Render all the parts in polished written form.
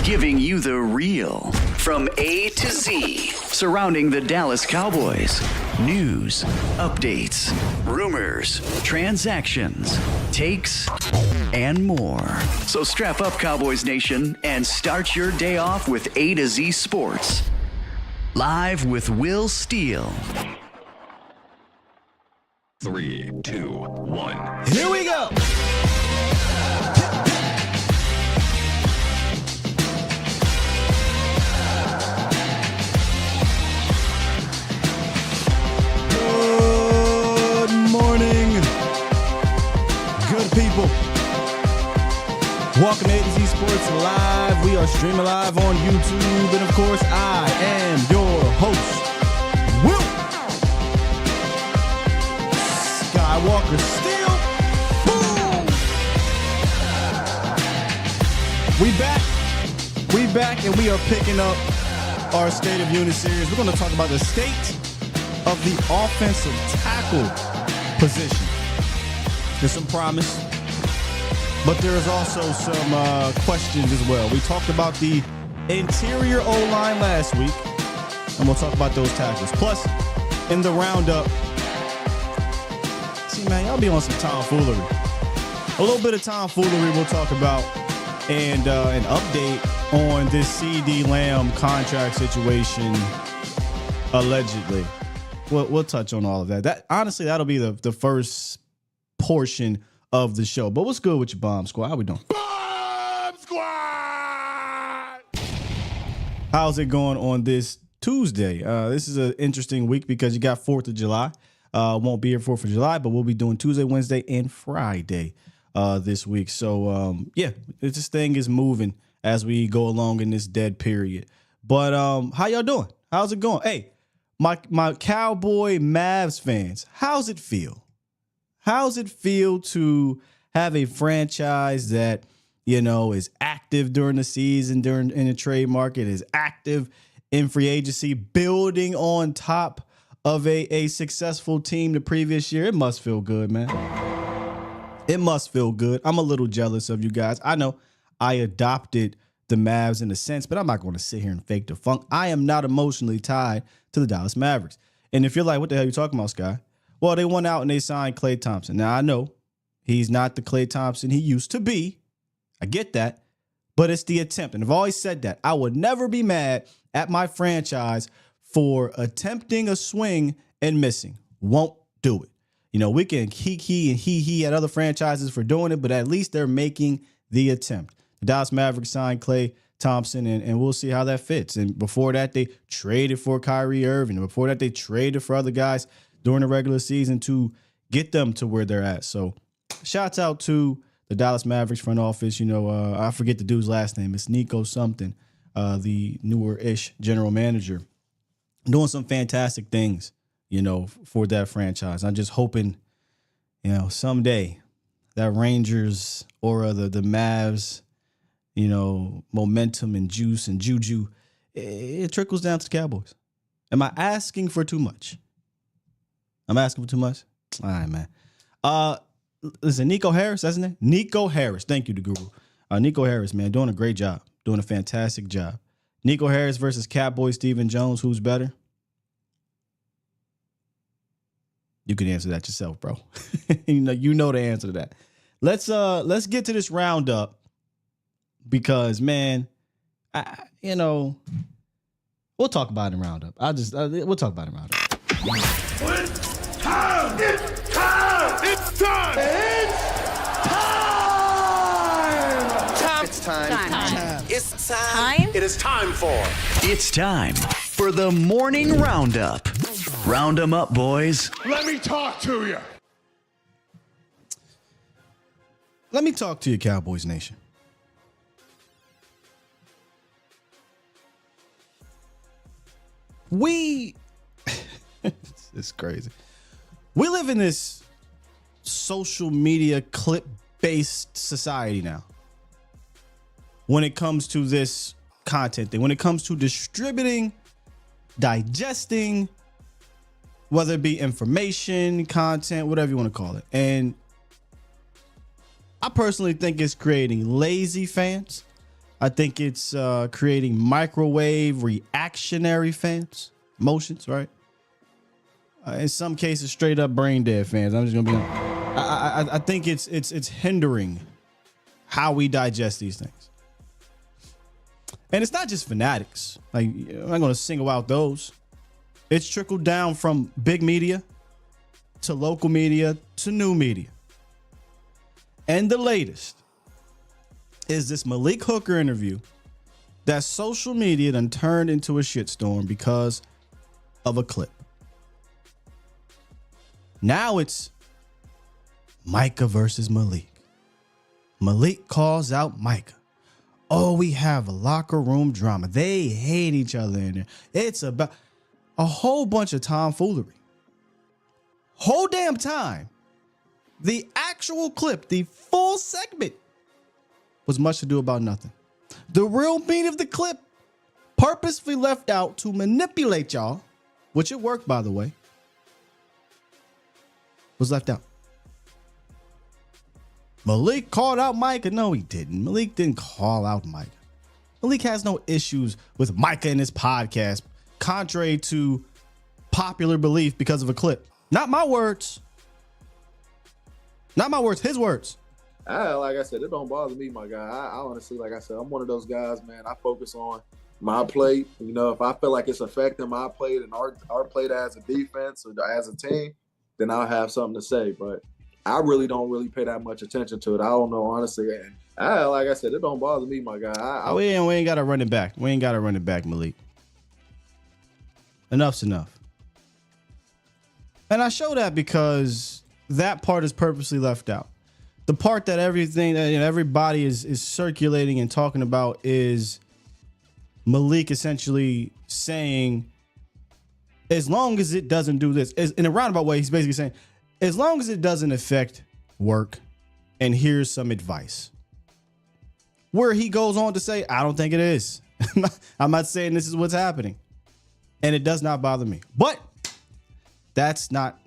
giving you the real from A to Z surrounding the Dallas Cowboys. News, updates, rumors, transactions, takes, and more. So strap up, Cowboys Nation, and start your day off with A to Z Sports. Live with Will Steele. 3, 2, 1. Here we go. Good morning, good people. Welcome to A to Z Sports Live. We are streaming live on YouTube, and of course, I am your host, Will Skywalker Steele. Boom! We back, and we are picking up our State of Unit series. We're going to talk about the state of the offensive tackle position. There's some promise, but there is also some questions as well. We talked about the interior O-line last week, and we'll talk about those tackles. Plus, in the roundup, see, man, y'all be on some tomfoolery. A little bit of tomfoolery we'll talk about, and an update on this CeeDee Lamb contract situation, allegedly. We'll touch on all of that. That honestly, that'll be the first portion of the show. But what's good with your Bomb Squad? How we doing? Bomb Squad! How's it going on this Tuesday? This is an interesting week because you got 4th of July. Won't be here 4th of July, but we'll be doing Tuesday, Wednesday, and Friday this week. So, yeah, this thing is moving as we go along in this dead period. But how y'all doing? How's it going? Hey, my Cowboy Mavs fans, how's it feel? How's it feel to have a franchise that, you know, is active during the season, in the trade market, is active in free agency, building on top of a successful team the previous year? It must feel good, man. It must feel good. I'm a little jealous of you guys. I know I adopted the Mavs in a sense, but I'm not going to sit here and fake the funk. I am not emotionally tied to the Dallas Mavericks. And if you're like, what the hell are you talking about, Sky? Well, they went out and they signed Klay Thompson. Now, I know he's not the Klay Thompson he used to be. I get that. But it's the attempt. And I've always said that. I would never be mad at my franchise for attempting a swing and missing. Won't do it. You know, we can he and he at other franchises for doing it, but at least they're making the attempt. The Dallas Mavericks signed Klay Thompson, and we'll see how that fits. And before that, they traded for Kyrie Irving. And before that, they traded for other guys during the regular season to get them to where they're at. So shouts out to the Dallas Mavericks front office. You know, I forget the dude's last name. It's Nico something, the newer-ish general manager, doing some fantastic things, you know, for that franchise. I'm just hoping, you know, someday that Rangers or the Mavs, you know, momentum and juice and juju, it trickles down to the Cowboys. Am I asking for too much? I'm asking for too much? All right, man. Listen, Nico Harris, that's his name? Nico Harris. Thank you, the guru. Nico Harris, man, doing a great job. Doing a fantastic job. Nico Harris versus Catboy Stephen Jones. Who's better? You can answer that yourself, bro. you know the answer to that. Let's get to this roundup because, man, we'll talk about it in roundup. We'll talk about it in roundup. It's time! It's time! It's time! It's time! It's time! It is time for. It's time for the morning roundup. Round 'em up, boys. Let me talk to you. Let me talk to you, Cowboys Nation. It's crazy. We live in this social media clip-based society now. When it comes to this content thing, when it comes to distributing, digesting, whether it be information, content, whatever you want to call it. And I personally think it's creating lazy fans, I think it's creating microwave reactionary fans, emotions, right? In some cases, straight up brain dead fans. I'm just gonna be honest. I think it's hindering how we digest these things. And it's not just fanatics. Like, I'm not gonna single out those. It's trickled down from big media to local media to new media. And the latest is this Malik Hooker interview that social media done turned into a shitstorm because of a clip. Now it's Micah versus Malik. Malik calls out Micah. Oh, we have a locker room drama. They hate each other in there. It's about a whole bunch of tomfoolery. Whole damn time. The actual clip, the full segment, was much ado about nothing. The real meat of the clip, purposefully left out to manipulate y'all, which it worked, by the way, was left out. Malik called out Micah. No, he didn't. Malik didn't call out Micah. Malik has no issues with Micah in his podcast, contrary to popular belief because of a clip. Not my words. Not my words, his words. Like I said, it don't bother me, my guy. I honestly, like I said, I'm one of those guys, man. I focus on my play. You know, if I feel like it's affecting my play and our play as a defense or as a team, then I'll have something to say. But I really don't pay that much attention to it. I don't know, honestly. And like I said, it don't bother me, my guy. We ain't got to run it back. We ain't got to run it back, Malik. Enough's enough. And I show that because that part is purposely left out. The part that everybody is circulating and talking about is Malik essentially saying, as long as it doesn't do this, in a roundabout way, he's basically saying, as long as it doesn't affect work, and here's some advice. Where he goes on to say, I don't think it is. I'm not saying this is what's happening. And it does not bother me. But that's not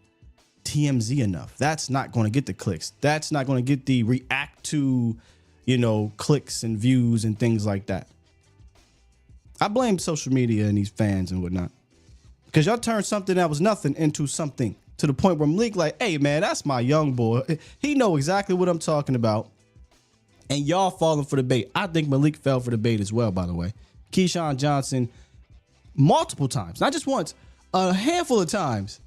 TMZ enough. That's not going to get the clicks. That's not going to get the react to, clicks and views and things like that. I blame social media and these fans and whatnot. Because y'all turned something that was nothing into something to the point where Malik like, hey, man, that's my young boy. He know exactly what I'm talking about. And y'all falling for the bait. I think Malik fell for the bait as well, by the way. Keyshawn Johnson, multiple times, not just once, a handful of times,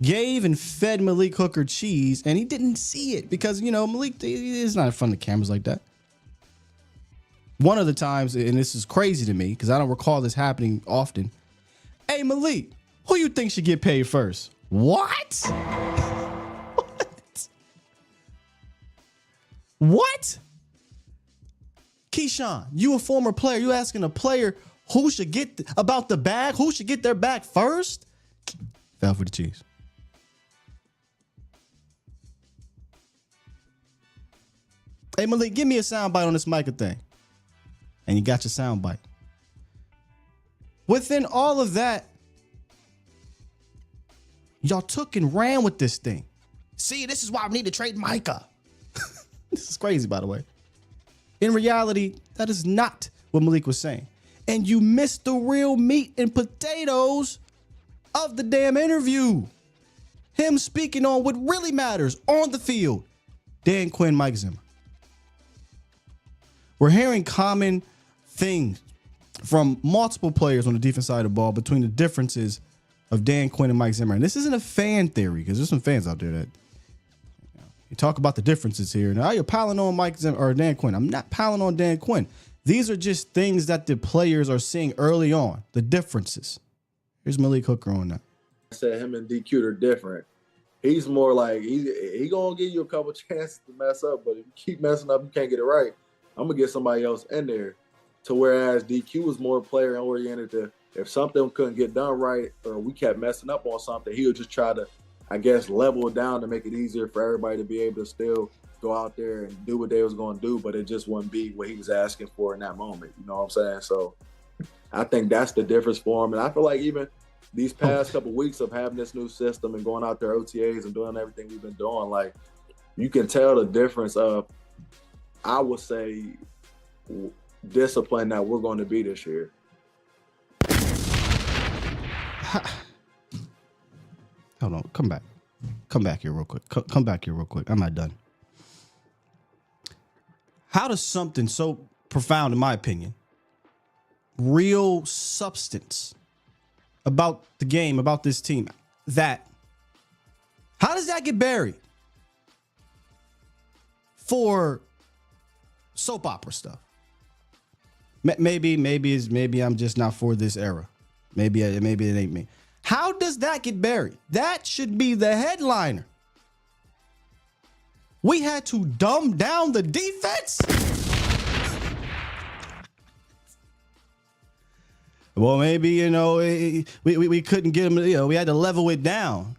gave and fed Malik Hooker cheese, and he didn't see it because, Malik is not in front of cameras like that. One of the times, and this is crazy to me because I don't recall this happening often. Hey, Malik, who you think should get paid first? What? What? Keyshawn, you a former player. You asking a player who should get about the bag? Who should get their bag first? Fell for the cheese. Hey, Malik, give me a soundbite on this Micah thing. And you got your soundbite. Within all of that, y'all took and ran with this thing. See, this is why I need to trade Micah. This is crazy, by the way. In reality, that is not what Malik was saying. And you missed the real meat and potatoes of the damn interview. Him speaking on what really matters on the field. Dan Quinn, Mike Zimmer. We're hearing common things from multiple players on the defense side of the ball between the differences of Dan Quinn and Mike Zimmer. And this isn't a fan theory because there's some fans out there that you talk about the differences here. Now you're piling on Mike Zimmer or Dan Quinn. I'm not piling on Dan Quinn. These are just things that the players are seeing early on, the differences. Here's Malik Hooker on that. I said him and DQ are different. He's more like, he going to give you a couple chances to mess up, but if you keep messing up, you can't get it right. I'm going to get somebody else in there. To whereas DQ was more player-oriented to if something couldn't get done right or we kept messing up on something, he would just try to, I guess, level it down to make it easier for everybody to be able to still go out there and do what they was going to do, but it just wouldn't be what he was asking for in that moment. You know what I'm saying? So I think that's the difference for him. And I feel like even these past couple of weeks of having this new system and going out there OTAs and doing everything we've been doing, like you can tell the difference of, I would say, disciplined that we're going to be this year. Hold on, come back. Come back here real quick. Come back here real quick. I'm not done. How does something so profound, in my opinion, real substance about the game, about this team, how does that get buried for soap opera stuff? Maybe I'm just not for this era. Maybe it ain't me. How does that get buried? That should be the headliner. We had to dumb down the defense. Well, maybe, we couldn't get them, we had to level it down.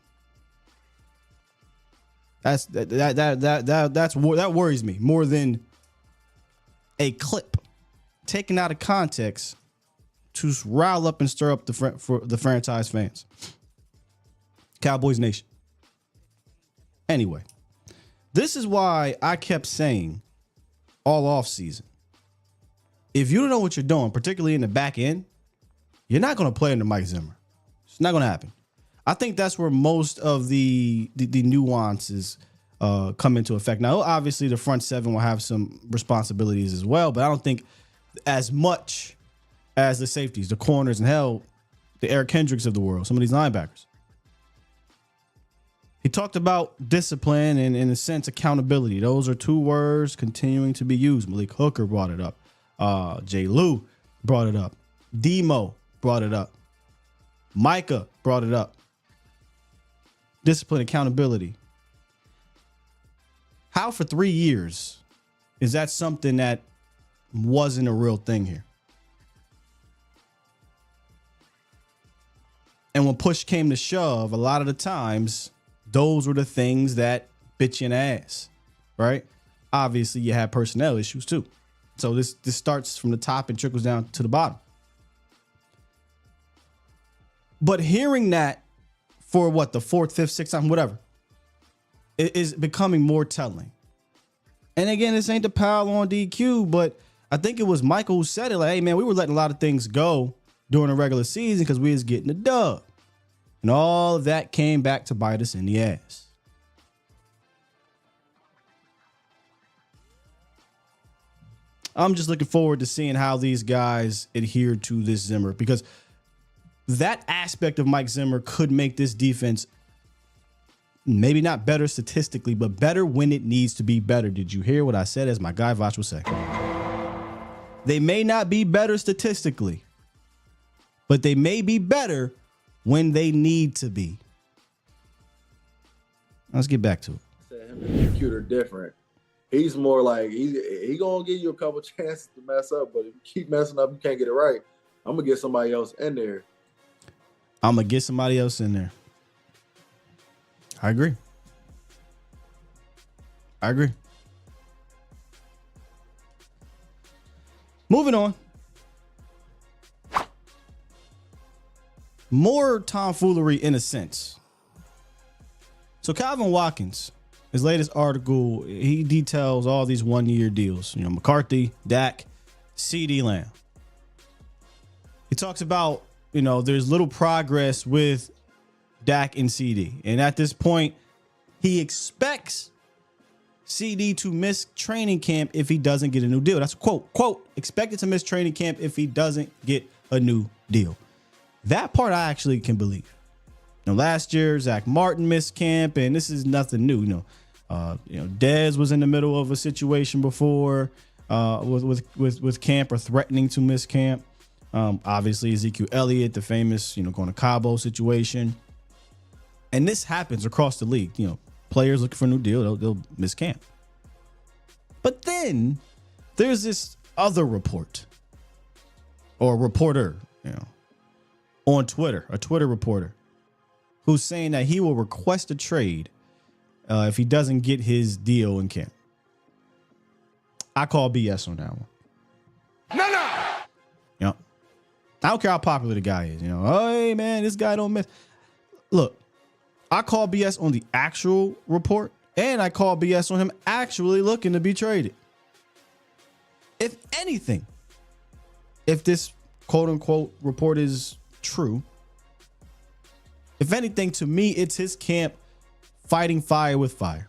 That worries me more than a clip taken out of context to rile up and stir up for the franchise fans. Cowboys Nation. Anyway, this is why I kept saying all offseason, if you don't know what you're doing, particularly in the back end, you're not going to play under Mike Zimmer. It's not going to happen. I think that's where most of the nuances come into effect. Now, obviously, the front seven will have some responsibilities as well, but I don't think as much as the safeties, the corners, and hell, the Eric Hendricks of the world, some of these linebackers. He talked about discipline and, in a sense, accountability. Those are two words continuing to be used. Malik Hooker brought it up. Jay Lou brought it up. Demo brought it up. Micah brought it up. Discipline, accountability. How for 3 years is that something that wasn't a real thing here? And when push came to shove, a lot of the times, those were the things that bit you in the ass, right? Obviously, you had personnel issues too. So this starts from the top and trickles down to the bottom. But hearing that for what, the fourth, fifth, sixth time, whatever, it is becoming more telling. And again, this ain't the pile on DQ, but I think it was Michael who said it, like, hey, man, we were letting a lot of things go during the regular season because we was getting a dub. And all of that came back to bite us in the ass. I'm just looking forward to seeing how these guys adhere to this Zimmer, because that aspect of Mike Zimmer could make this defense maybe not better statistically, but better when it needs to be better. Did you hear what I said, as my guy Vosh would say? They may not be better statistically, but they may be better when they need to be. Let's get back to it. Him and DQ are different. He's more like, he gonna give you a couple chances to mess up, but if you keep messing up, you can't get it right. I'm gonna get somebody else in there. I'm gonna get somebody else in there. I agree. Moving on. More tomfoolery in a sense. So Calvin Watkins, his latest article, he details all these one-year deals. McCarthy, Dak, CeeDee Lamb. He talks about, there's little progress with Dak and CeeDee. And at this point, he expects CeeDee to miss training camp if he doesn't get a new deal. That's a quote, expected to miss training camp if he doesn't get a new deal. That part I actually can believe. Last year, Zach Martin missed camp, and this is nothing new. Dez was in the middle of a situation before with camp, or threatening to miss camp. Obviously, Ezekiel Elliott, the famous, going to Cabo situation. And this happens across the league. Players looking for a new deal, they'll miss camp. But then there's this other report, or reporter, on Twitter, a Twitter reporter, who's saying that he will request a trade if he doesn't get his deal in camp. I call BS on that one. No. I don't care how popular the guy is. Oh, hey, man, this guy don't miss. Look, I call BS on the actual report, and I call BS on him actually looking to be traded. If anything, if this quote unquote report is true, if anything, to me, it's his camp fighting fire with fire,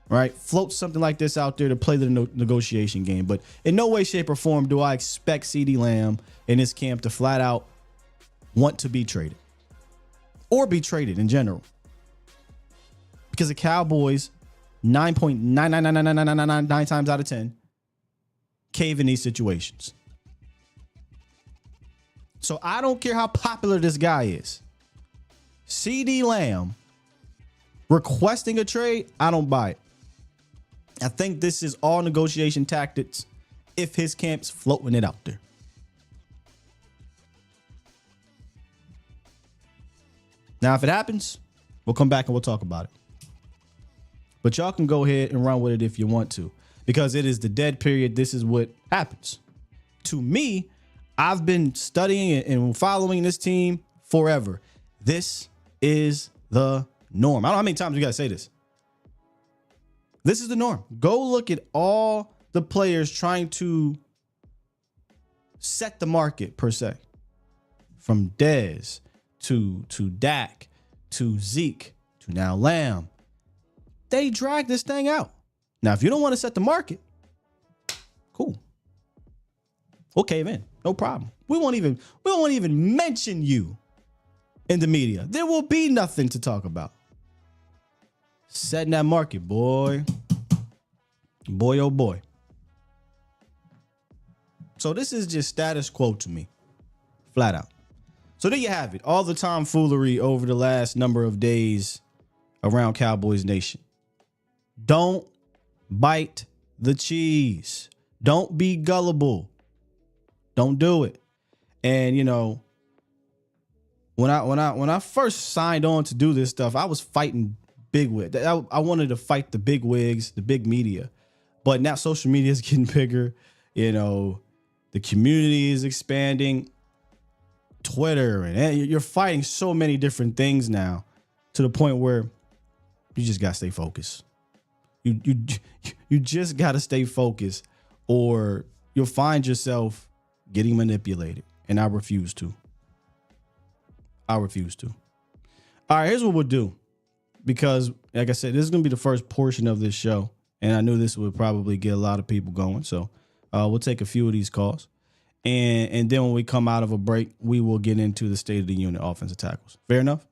right? Float something like this out there to play the negotiation game. But in no way, shape, or form do I expect CeeDee Lamb in his camp to flat out want to be traded or be traded in general. Because the Cowboys, 9.9999999 times out of 10, cave in these situations. So I don't care how popular this guy is. CeeDee Lamb requesting a trade, I don't buy it. I think this is all negotiation tactics if his camp's floating it out there. Now, if it happens, we'll come back and we'll talk about it. But y'all can go ahead and run with it if you want to, because it is the dead period. This is what happens. To me, I've been studying and following this team forever. This is the norm. I don't know how many times we got to say this. This is the norm. Go look at all the players trying to set the market, per se. From Dez to Dak to Zeke to now Lamb. They drag this thing out. Now, if you don't want to set the market, cool. We'll cave in. No problem. We won't even mention you in the media. There will be nothing to talk about. Setting that market, boy. Boy, oh boy. So this is just status quo to me. Flat out. So there you have it. All the tomfoolery over the last number of days around Cowboys Nation. Don't bite the cheese. Don't be gullible. Don't do it. And you know, when I first signed on to do this stuff, I was fighting bigwig. I wanted to fight the big wigs, the big media. But now social media is getting bigger. You know, the community is expanding. Twitter, and you're fighting so many different things now to the point where you just gotta stay focused. You just gotta stay focused, or you'll find yourself getting manipulated. And I refuse to. All right, here's what we'll do. Because, like I said, this is gonna be the first portion of this show, and I knew this would probably get a lot of people going. So we'll take a few of these calls. And then when we come out of a break, we will get into the state of the unit offensive tackles. Fair enough?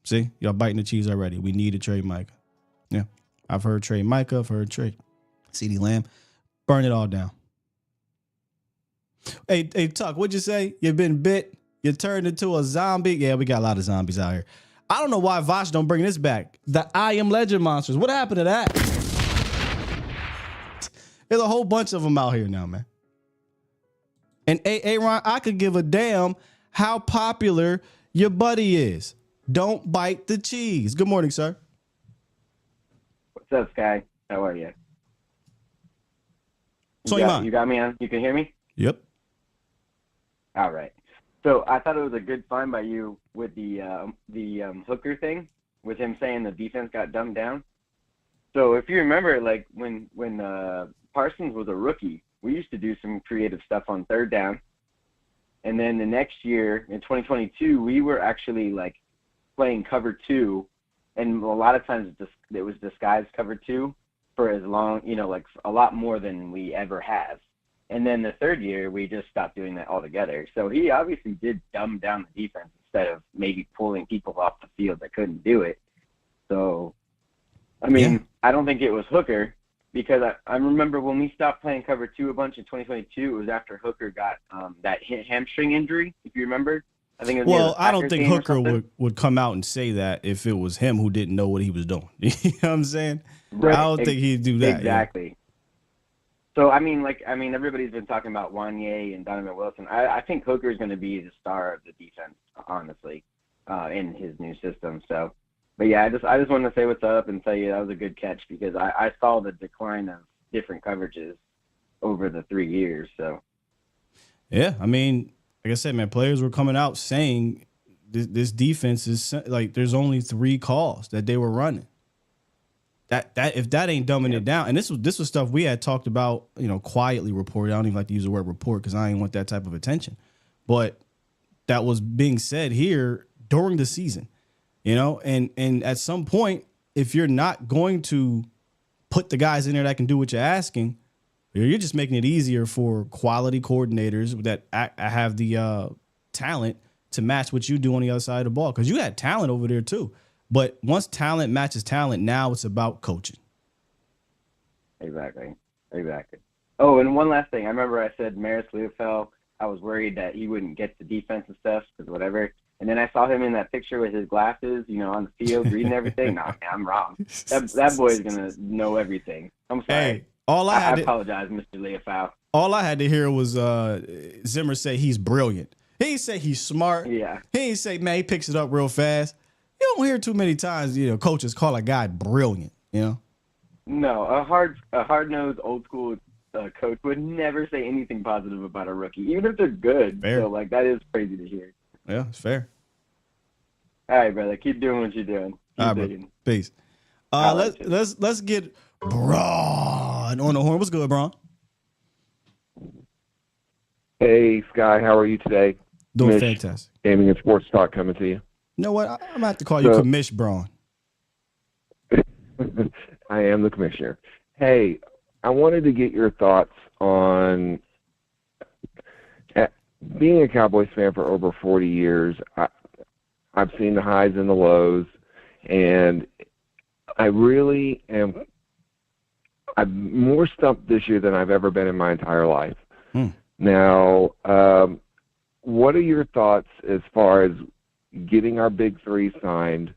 See, y'all biting the cheese already. We need to trade Micah. Yeah, I've heard trade Micah. I've heard trade CeeDee Lamb. Burn it all down. Hey, Tuck, what'd you say? You've been bit. You turned into a zombie. Yeah, we got a lot of zombies out here. I don't know why Vosh don't bring this back. The I Am Legend monsters. What happened to that? There's a whole bunch of them out here now, man. And Aaron, I could give a damn how popular your buddy is. Don't bite the cheese. Good morning, sir. What's up, Sky? How are you? So you got me on? You can hear me? Yep. All right. So I thought it was a good find by you with the Hooker thing, with him saying the defense got dumbed down. So if you remember, like when Parsons was a rookie, we used to do some creative stuff on third down. And then the next year, in 2022, we were actually like playing cover two. And a lot of times it was disguised cover two for as long, like a lot more than we ever have. And then the third year, we just stopped doing that altogether. So he obviously did dumb down the defense instead of maybe pulling people off the field that couldn't do it. So, I mean, yeah. I don't think it was Hooker. Because I remember when we stopped playing cover two a bunch in 2022, it was after Hooker got that hamstring injury, if you remember. I think it was well, I don't think Hooker would come out and say that if it was him who didn't know what he was doing. You know what I'm saying? Right. I don't think he'd do that. Exactly. Yeah. So, I mean, everybody's been talking about Wanye and Donovan Wilson. I think Hooker is going to be the star of the defense, honestly, in his new system. So. But yeah, I just wanted to say what's up and tell you that was a good catch because I saw the decline of different coverages over the 3 years. So yeah, I mean, like I said, man, players were coming out saying this defense is like there's only 3 calls that they were running. that if that ain't dumbing it down, and this was stuff we had talked about, quietly reported. I don't even like to use the word report because I ain't want that type of attention, but that was being said here during the season, and at some point, if you're not going to put the guys in there that can do what you're asking, you're just making it easier for quality coordinators that have the talent to match what you do on the other side of the ball. Because you had talent over there too. But once talent matches talent, now it's about coaching. Exactly. Oh, and one last thing. I remember I said Maris Leofeld, I was worried that he wouldn't get the defense and stuff because whatever. And then I saw him in that picture with his glasses, on the field, reading everything. Nah, man, I'm wrong. That boy's going to know everything. I'm sorry. Hey, I apologize, Mr. Leofeld. All I had to hear was Zimmer say he's brilliant. He didn't say he's smart. Yeah. He didn't say, man, he picks it up real fast. You don't hear too many times, coaches call a guy brilliant, No, a hard-nosed, old-school coach would never say anything positive about a rookie, even if they're good. Fair. So, that is crazy to hear. Yeah, it's fair. All right, brother. Keep doing what you're doing. All right, bro. Peace. Let's get Braun on the horn. What's good, Braun? Hey, Sky. How are you today? Doing fantastic. Gaming and Sports Talk coming to you. You know what? I'm going to have to call you Commish Braun. I am the commissioner. Hey, I wanted to get your thoughts on being a Cowboys fan for over 40 years. I've seen the highs and the lows, and I really am. I'm more stumped this year than I've ever been in my entire life. Now, what are your thoughts as far as getting our big three signed,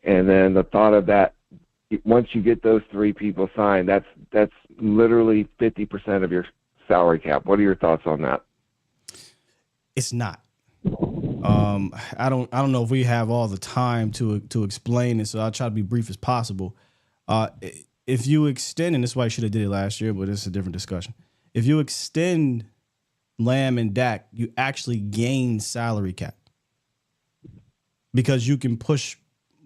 and then the thought of that, once you get those three people signed, that's literally 50% of your salary cap. What are your thoughts on that? It's not. I don't know if we have all the time to explain it, so I'll try to be brief as possible. If you extend, and this is why you should have did it last year, but it's a different discussion. If you extend Lamb and Dak, you actually gain salary cap because you can push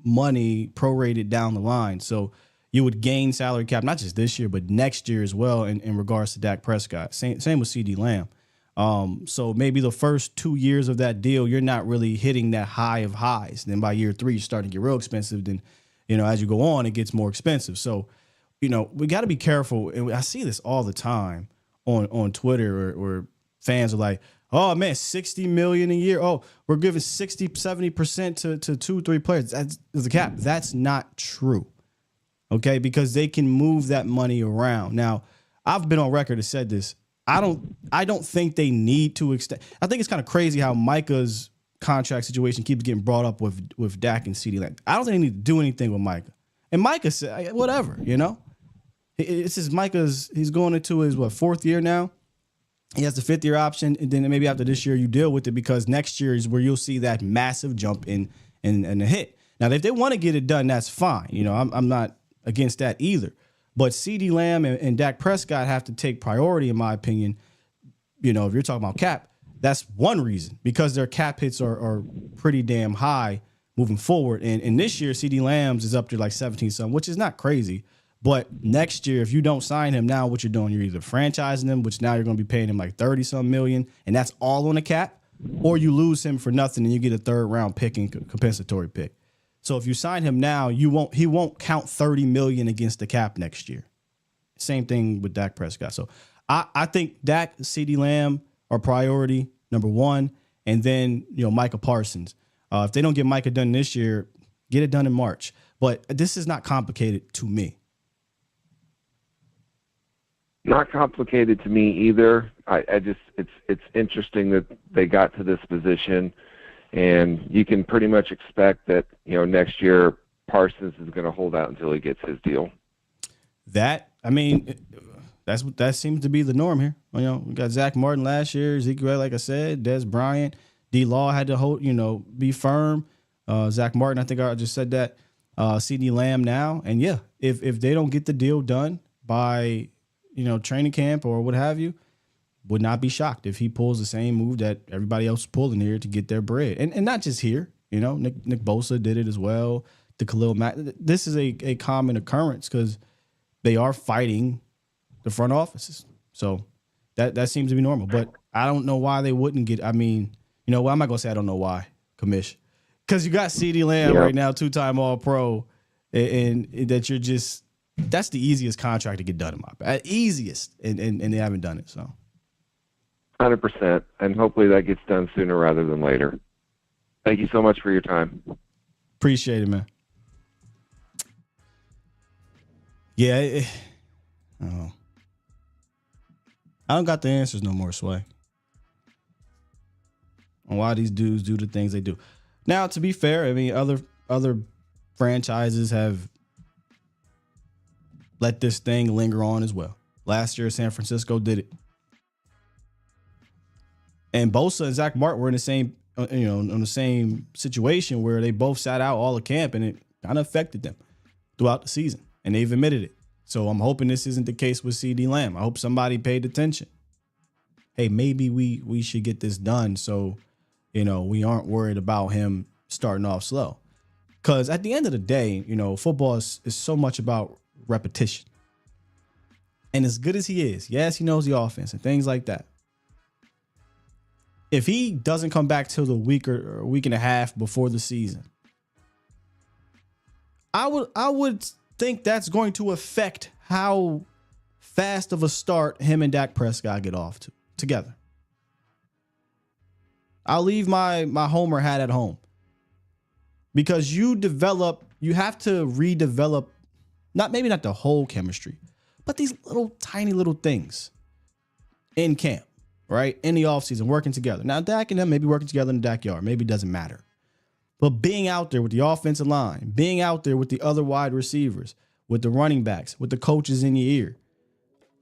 money prorated down the line. So you would gain salary cap, not just this year, but next year as well in regards to Dak Prescott. Same with CeeDee Lamb. So maybe the first 2 years of that deal, you're not really hitting that high of highs. Then by year 3, you're starting to get real expensive. Then, as you go on, it gets more expensive. So, we got to be careful. And I see this all the time on Twitter where fans are like, oh man, $60 million a year. Oh, we're giving 60, 70% to 2-3 players. That's the cap. That's not true. Okay. Because they can move that money around. Now, I've been on record and said this. I don't think they need to extend. I think it's kind of crazy how Micah's contract situation keeps getting brought up with Dak and CeeDee Lamb. I don't think they need to do anything with Micah. And Micah said, whatever, It's his he's going into his, 4th year now? He has the 5th year option, and then maybe after this year you deal with it because next year is where you'll see that massive jump in the hit. Now, if they want to get it done, that's fine. I'm not against that either. But CeeDee Lamb and Dak Prescott have to take priority, in my opinion. If you're talking about cap, that's one reason, because their cap hits are pretty damn high moving forward. And this year, CeeDee Lamb's is up to like 17-something, which is not crazy. But next year, if you don't sign him now, what you're doing, you're either franchising him, which now you're going to be paying him like 30-some million, and that's all on the cap, or you lose him for nothing and you get a 3rd-round pick and compensatory pick. So if you sign him now, he won't count 30 million against the cap next year. Same thing with Dak Prescott. So I think Dak, CeeDee Lamb are priority number one, and then Micah Parsons. If they don't get Micah done this year, get it done in March. But this is not complicated to me. Not complicated to me either. I just it's interesting that they got to this position, and you can pretty much expect that next year Parsons is going to hold out until he gets his deal. That seems to be the norm here. We got Zach Martin last year, Ezekiel, like I said, Des Bryant, D. Law had to hold, be firm. Zach Martin, I think I just said that. CeeDee Lamb now, and yeah, if they don't get the deal done by training camp or what have you, would not be shocked if he pulls the same move that everybody else is pulling here to get their bread. And not just here, Nick Bosa did it as well. the Khalil Mack. This is a common occurrence because they are fighting the front offices. So that seems to be normal. But I don't know why they wouldn't get. I mean, you know, I'm not gonna say I don't know why, Commish, because you got CeeDee Lamb right now, 2-time All-Pro, and that you're just. That's the easiest contract to get done in my easiest, and they haven't done it. So 100%, and hopefully that gets done sooner rather than later. Thank you so much for your time. Appreciate it, man. Yeah, I don't got the answers no more, Sway, on why these dudes do the things they do. Now, to be fair, I mean, other franchises have let this thing linger on as well. Last year, San Francisco did it. And Bosa and Zach Martin were in the same, in the same situation where they both sat out all of camp, and it kind of affected them throughout the season. And they've admitted it. So I'm hoping this isn't the case with CeeDee Lamb. I hope somebody paid attention. Hey, maybe we should get this done so, we aren't worried about him starting off slow. Because at the end of the day, football is so much about repetition. And as good as he is, yes, he knows the offense and things like that. If he doesn't come back till the week or week and a half before the season, I would think that's going to affect how fast of a start him and Dak Prescott get off to together. I'll leave my homer hat at home. Because you have to redevelop, maybe not the whole chemistry, but these little tiny little things in camp, right? In the offseason, working together. Now, Dak and them maybe working together in the backyard. Maybe it doesn't matter. But being out there with the offensive line, being out there with the other wide receivers, with the running backs, with the coaches in your ear,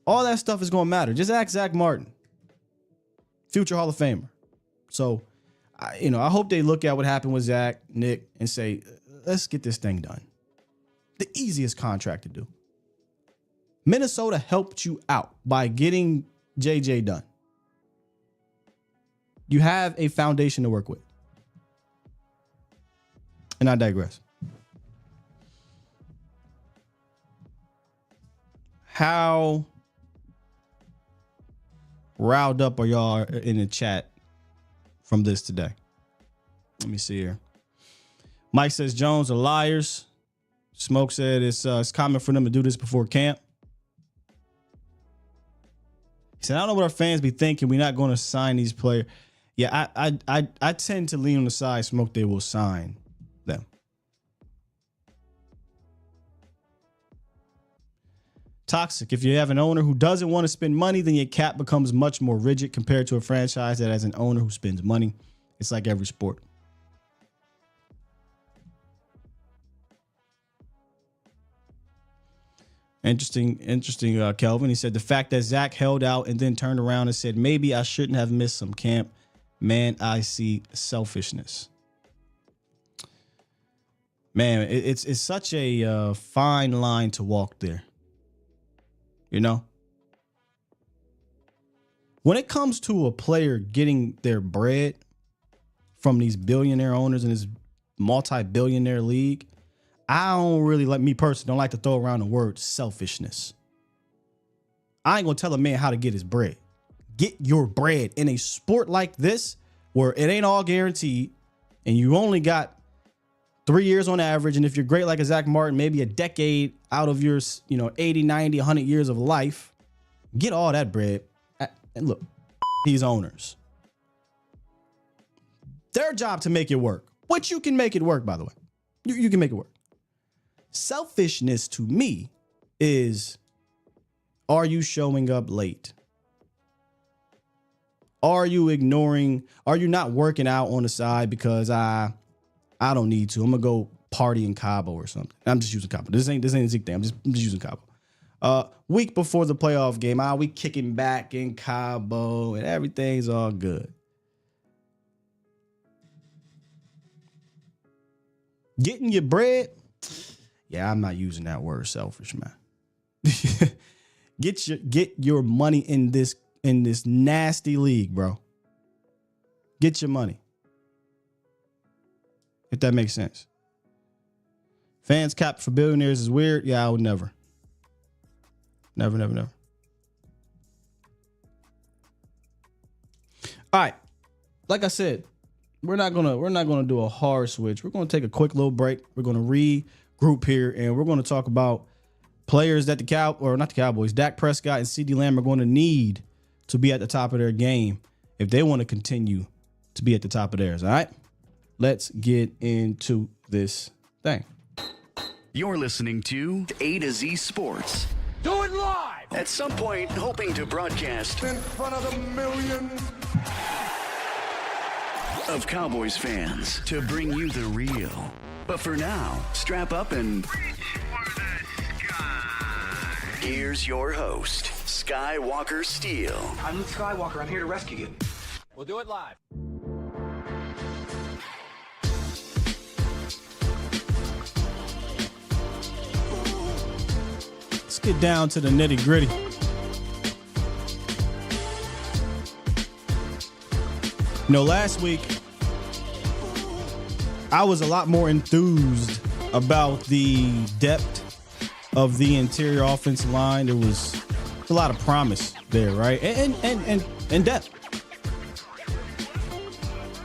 all that stuff is going to matter. Just ask Zach Martin, future Hall of Famer. So, I hope they look at what happened with Zach, Nick, and say, let's get this thing done. The easiest contract to do. Minnesota helped you out by getting JJ done. You have a foundation to work with. And I digress. How riled up are y'all in the chat from this today? Let me see here. Mike says Jones are liars. Smoke said it's common for them to do this before camp. He said, I don't know what our fans be thinking. We're not going to sign these players. Yeah, I tend to lean on the side, Smoke, they will sign them. Toxic. If you have an owner who doesn't want to spend money, then your cap becomes much more rigid compared to a franchise that has an owner who spends money. It's like every sport. Interesting, Kelvin. He said the fact that Zach held out and then turned around and said, maybe I shouldn't have missed some camp. Man, I see selfishness. Man, it's such a fine line to walk there. When it comes to a player getting their bread from these billionaire owners in this multi-billionaire league, I don't really don't like to throw around the word selfishness. I ain't gonna tell a man how to get his bread. Get your bread in a sport like this where it ain't all guaranteed and you only got 3 years on average. And if you're great like a Zach Martin, maybe a decade out of your 80, 90, 100 years of life, get all that bread. And look, these owners, their job to make it work, which you can make it work, by the way. You can make it work. Selfishness to me is, are you showing up late? Are you not working out on the side because I don't need to? I'm gonna go party in Cabo or something. I'm just using Cabo. This ain't a Zeke thing. I'm just using Cabo. Week before the playoff game, we kicking back in Cabo and everything's all good. Getting your bread. Yeah, I'm not using that word selfish, man. Get your money in this nasty league, bro. Get your money. If that makes sense. Fans capped for billionaires is weird. Yeah, I would never. Never. All right. Like I said, we're not gonna do a hard switch. We're gonna take a quick little break. We're gonna regroup here, and we're gonna talk about players that not the Cowboys, Dak Prescott and CeeDee Lamb are going to need to be at the top of their game if they want to continue to be at the top of theirs. All right, let's get into this thing. You're listening to A to Z Sports. Do it live! At some point, hoping to broadcast In front of the millions. of Cowboys fans to bring you the real. But for now, strap up and here's your host, Skywalker Steele. I'm Luke Skywalker. I'm here to rescue you. We'll do it live. Let's get down to the nitty gritty. Last week, I was a lot more enthused about the depth of the interior offensive line. There was a lot of promise there, right? And depth.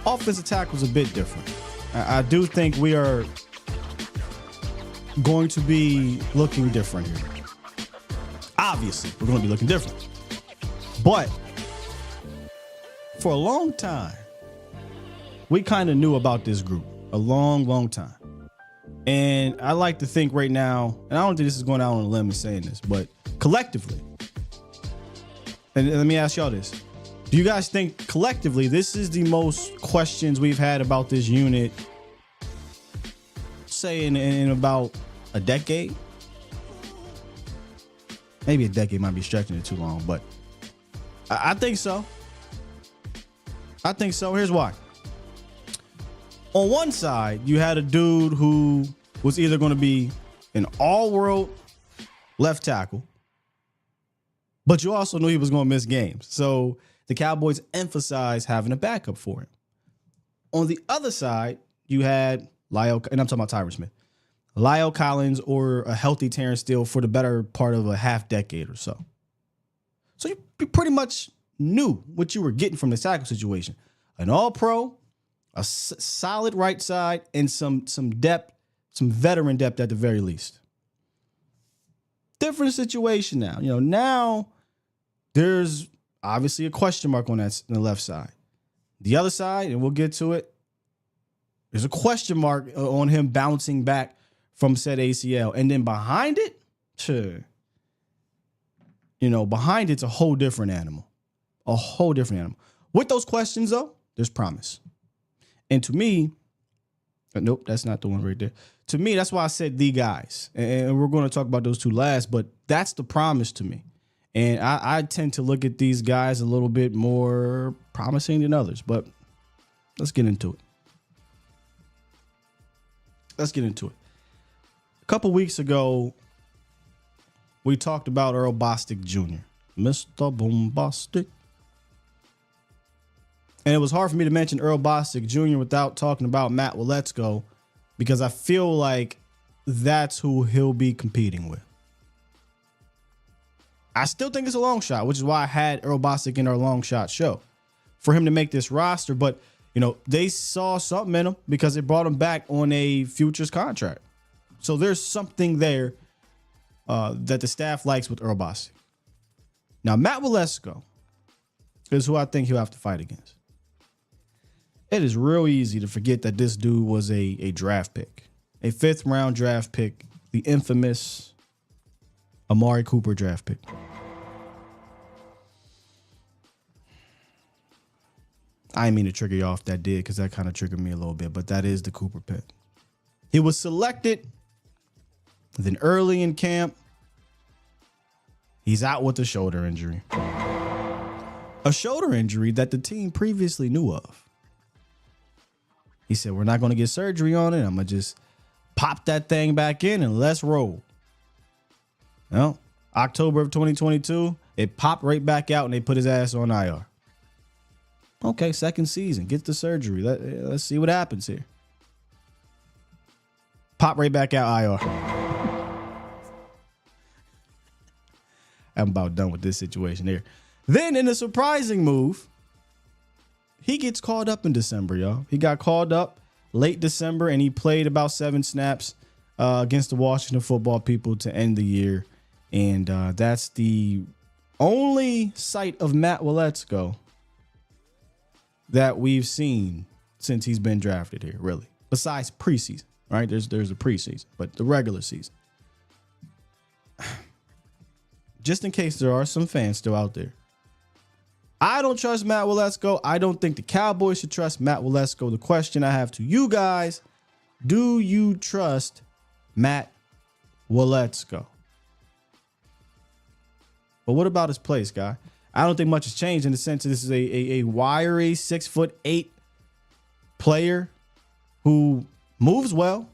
Offensive tackle was a bit different. I do think we are going to be looking different here. Obviously, we're going to be looking different. But for a long time, we kind of knew about this group. A long time. And I like to think right now, and I don't think this is going out on a limb and saying this, but collectively, and let me ask y'all this. Do you guys think collectively this is the most questions we've had about this unit, say in about a decade? Maybe a decade might be stretching it too long, but I think so. Here's why. On one side, you had a dude who was either going to be an all-world left tackle, but you also knew he was going to miss games. So the Cowboys emphasized having a backup for him. On the other side, you had Lyle, and I'm talking about Tyron Smith, Lyle Collins or a healthy Terence Steele for the better part of a half decade or so. So you pretty much knew what you were getting from the tackle situation. An all-pro, a solid right side, and some depth, some veteran depth at the very least. Different situation now. Now there's obviously a question mark on the left side. The other side, and we'll get to it, there's a question mark on him bouncing back from said ACL. And then behind it, behind it's a whole different animal. A whole different animal. With those questions, though, there's promise. And to me, nope, that's not the one right there. To me, that's why I said the guys. And we're going to talk about those two last, but that's the promise to me. And I tend to look at these guys a little bit more promising than others, but let's get into it. A couple weeks ago, we talked about Earl Bostic Jr., Mr. Bombastic. And it was hard for me to mention Earl Bostic Jr. without talking about Matt Wesco, because I feel like that's who he'll be competing with. I still think it's a long shot, which is why I had Earl Bostic in our long shot show for him to make this roster. But, they saw something in him because they brought him back on a futures contract. So there's something there that the staff likes with Earl Bostic. Now, Matt Wesco is who I think he'll have to fight against. It is real easy to forget that this dude was a draft pick, a 5th round draft pick, the infamous Amari Cooper draft pick. I didn't mean to trigger you off that did, because that kind of triggered me a little bit, but that is the Cooper pick. He was selected, then early in camp, he's out with a shoulder injury. A shoulder injury that the team previously knew of. He said, we're not going to get surgery on it. I'm going to just pop that thing back in and let's roll. October of 2022, it popped right back out and they put his ass on IR. Okay, second season, gets the surgery. Let's see what happens here. Pop right back out IR. I'm about done with this situation here. Then in a surprising move, he gets called up in December, y'all. He got called up late December, and he played about 7 snaps against the Washington Football People to end the year. And that's the only sight of Matt Wesco that we've seen since he's been drafted here, really. Besides preseason, right? There's a preseason, but the regular season. Just in case there are some fans still out there, I don't trust Matt Wesco. I don't think the Cowboys should trust Matt Wesco. The question I have to you guys, do you trust Matt Wesco? But what about his place, guy? I don't think much has changed in the sense that this is a wiry 6'8" player who moves well.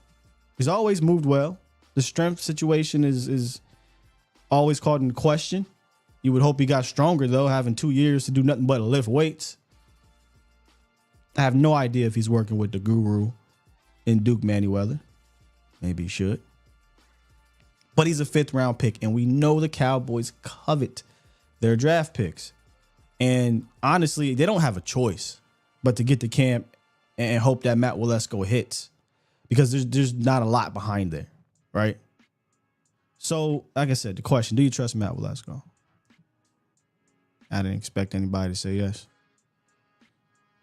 He's always moved well. The strength situation is always called into question. You would hope he got stronger, though, having 2 years to do nothing but lift weights. I have no idea if he's working with the guru in Duke Manyweather. Maybe he should. But he's a 5th-round pick, and we know the Cowboys covet their draft picks. And honestly, they don't have a choice but to get to camp and hope that Matt Wesco hits, because there's not a lot behind there, right? So, like I said, the question, do you trust Matt Wesco? I didn't expect anybody to say yes.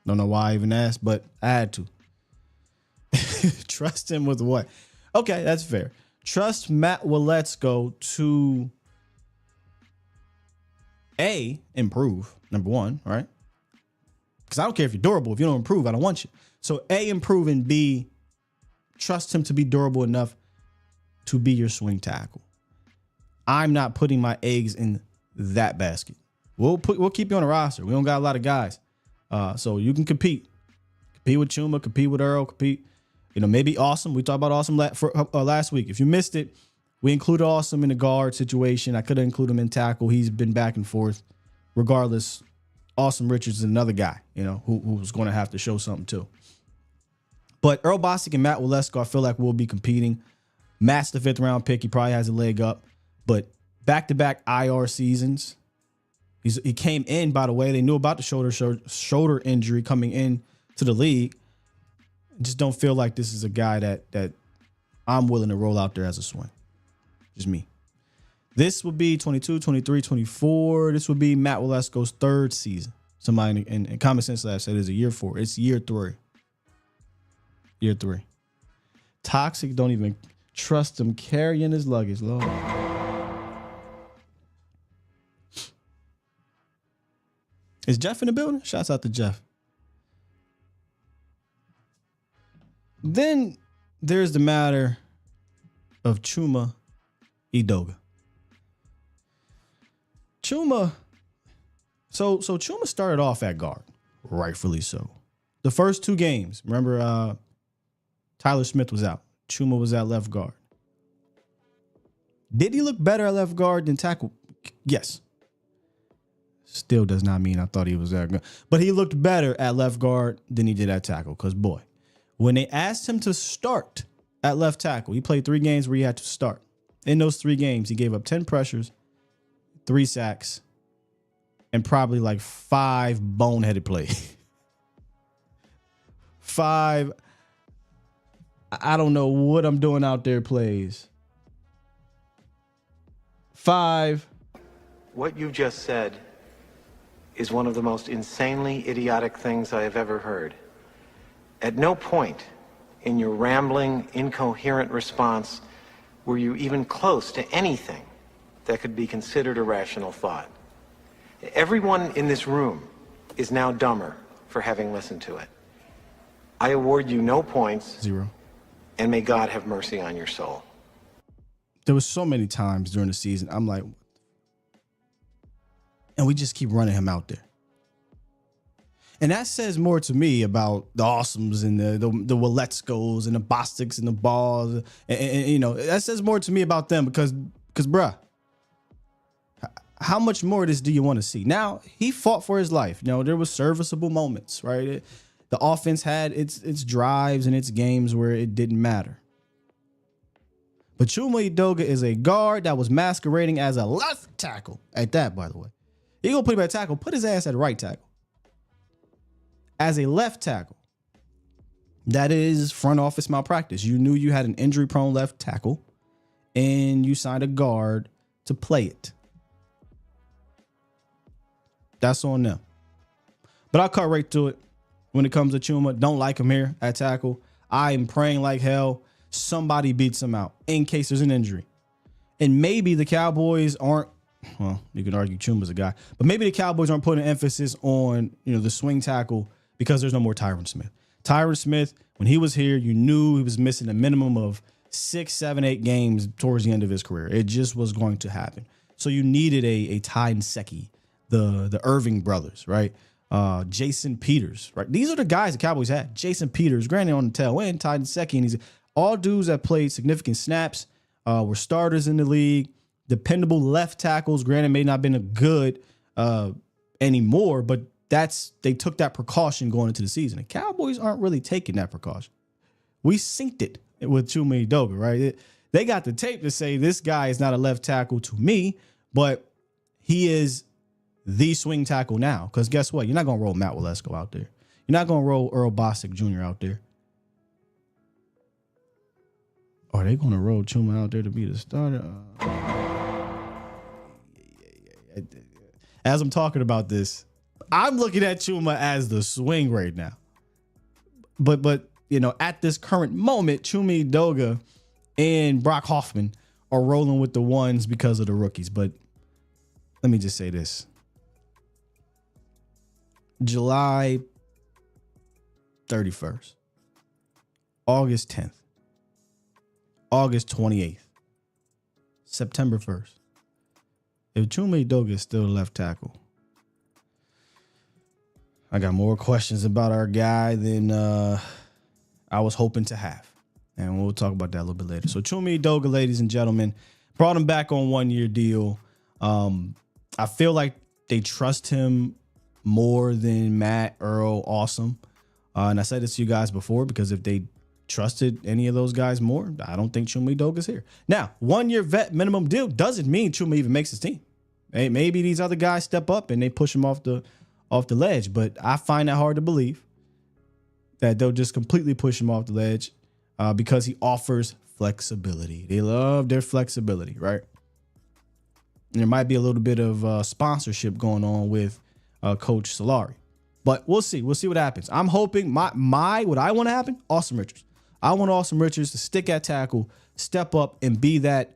Don't know why I even asked, but I had to. Trust him with what? Okay, that's fair. Trust Matt Wesco to A, improve, number one, right? Because I don't care if you're durable. If you don't improve, I don't want you. So A, improve, and B, trust him to be durable enough to be your swing tackle. I'm not putting my eggs in that basket. We'll keep you on the roster. We don't got a lot of guys. So you can compete. Compete with Chuma, compete with Earl, compete. Maybe Awesome. We talked about Awesome last week. If you missed it, we included Awesome in the guard situation. I could have included him in tackle. He's been back and forth. Regardless, Awesome Richards is another guy, who's going to have to show something too. But Earl Bostic and Matt Wesco, I feel like we'll be competing. Matt's the 5th-round pick. He probably has a leg up. But back-to-back IR seasons. He came in, by the way. They knew about the shoulder injury coming in to the league. Just don't feel like this is a guy that I'm willing to roll out there as a swing. Just me. This would be 22, 23, 24. This would be Matt Wesco's 3rd season. Somebody in Common Sense Lab said it's a year 4. It's year 3. Year 3. Toxic, don't even trust him carrying his luggage, Lord. Is Jeff in the building? Shouts out to Jeff. Then there's the matter of Chuma Edoga. Chuma started off at guard, rightfully so. The first 2 games, remember, Tyler Smith was out. Chuma was at left guard. Did he look better at left guard than tackle? Yes. Still does not mean I thought he was that good. But he looked better at left guard than he did at tackle. Because, boy, when they asked him to start at left tackle, he played 3 games where he had to start. In those 3 games, he gave up 10 pressures, 3 sacks, and probably like 5 boneheaded plays. 5, I don't know what I'm doing out there plays. 5. What you just said is one of the most insanely idiotic things I have ever heard. At no point in your rambling, incoherent response were you even close to anything that could be considered a rational thought. Everyone in this room is now dumber for having listened to it. I award you no points. 0. And may God have mercy on your soul. There was so many times during the season, I'm like, and we just keep running him out there. And that says more to me about the Awesomes and the Waletzkos and the Bostics and the Balls. And that says more to me about them because bruh, how much more of this do you want to see? Now, he fought for his life. There was serviceable moments, right? The offense had its drives and its games where it didn't matter. But Chuma Edoga is a guard that was masquerading as a left tackle at that, by the way. He gonna put him at tackle, put his ass at right tackle. As a left tackle, that is front office malpractice. You knew you had an injury-prone left tackle, and you signed a guard to play it. That's on them. But I'll cut right to it. When it comes to Chuma, don't like him here at tackle. I am praying like hell somebody beats him out in case there's an injury. And maybe the Cowboys aren't, well, you could argue Chuma's a guy, but maybe the Cowboys aren't putting emphasis on, the swing tackle because there's no more Tyron Smith. Tyron Smith, when he was here, you knew he was missing a minimum of 6, 7, 8 games towards the end of his career. It just was going to happen. So you needed a Ty and Secchi, the Irving brothers, right? Jason Peters, right? These are the guys the Cowboys had. Jason Peters, granted on the tail end, Ty and Secchi, and he's all dudes that played significant snaps, were starters in the league, dependable left tackles. Granted, may not have been a good anymore, but they took that precaution going into the season. The Cowboys aren't really taking that precaution. We synced it with Chuma Edoga, right? They got the tape to say this guy is not a left tackle to me, but he is the swing tackle now. Because guess what? You're not going to roll Matt Wesco out there. You're not going to roll Earl Bostic Jr. out there. Are they going to roll Chuma out there to be the starter? As I'm talking about this, I'm looking at Chuma as the swing right now. But at this current moment, Chuma Edoga and Brock Hoffman are rolling with the ones because of the rookies. But let me just say this. July 31st, August 10th, August 28th, September 1st. If Chuma Edoga is still left tackle, I got more questions about our guy than I was hoping to have. And we'll talk about that a little bit later. So Chuma Edoga, ladies and gentlemen, brought him back on 1-year deal. I feel like they trust him more than Matt, Earl, Awesome. And I said this to you guys before, because if they trusted any of those guys more, I don't think Chuma Edoga's here. Now, 1-year vet minimum deal doesn't mean Chuma even makes his team. Hey, maybe these other guys step up and they push him off the ledge, but I find that hard to believe that they'll just completely push him off the ledge because he offers flexibility. They love their flexibility, right? And there might be a little bit of sponsorship going on with Coach Solari, but we'll see. We'll see what happens. I'm hoping what I want to happen, Austin Richards. I want Austin Richards to stick at tackle, step up, and be that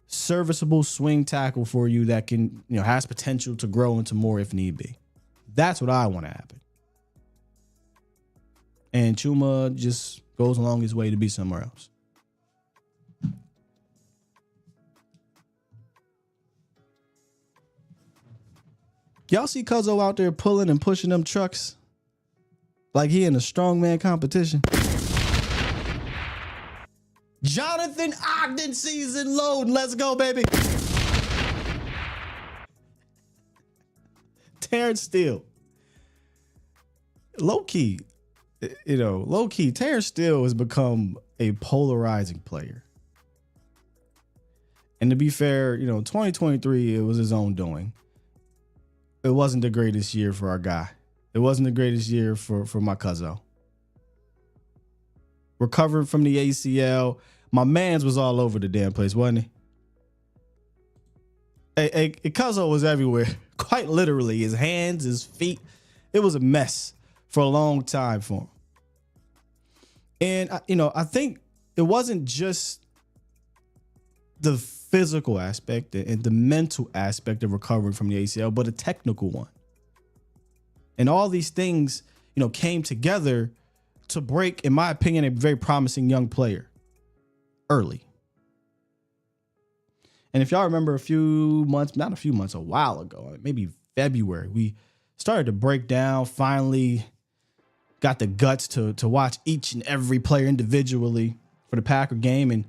serviceable swing tackle for you that can, has potential to grow into more if need be. That's what I want to happen. And Chuma just goes along his way to be somewhere else. Y'all see Cuzzo out there pulling and pushing them trucks like he in a strongman competition? Jonathan Ogden season load. Let's go, baby. Terence Steele. Low-key, Terence Steele has become a polarizing player. And to be fair, 2023, it was his own doing. It wasn't the greatest year for our guy. It wasn't the greatest year for my Cuzzo. Recovered from the ACL. My mans was all over the damn place, wasn't he? Cuzzo was everywhere. Quite literally. His hands, his feet. It was a mess for a long time for him. And, I think it wasn't just the physical aspect and the mental aspect of recovering from the ACL, but a technical one. And all these things, came together to break, in my opinion, a very promising young player early. And if y'all remember a while ago, maybe February, we started to break down, finally got the guts to watch each and every player individually for the Packer game. And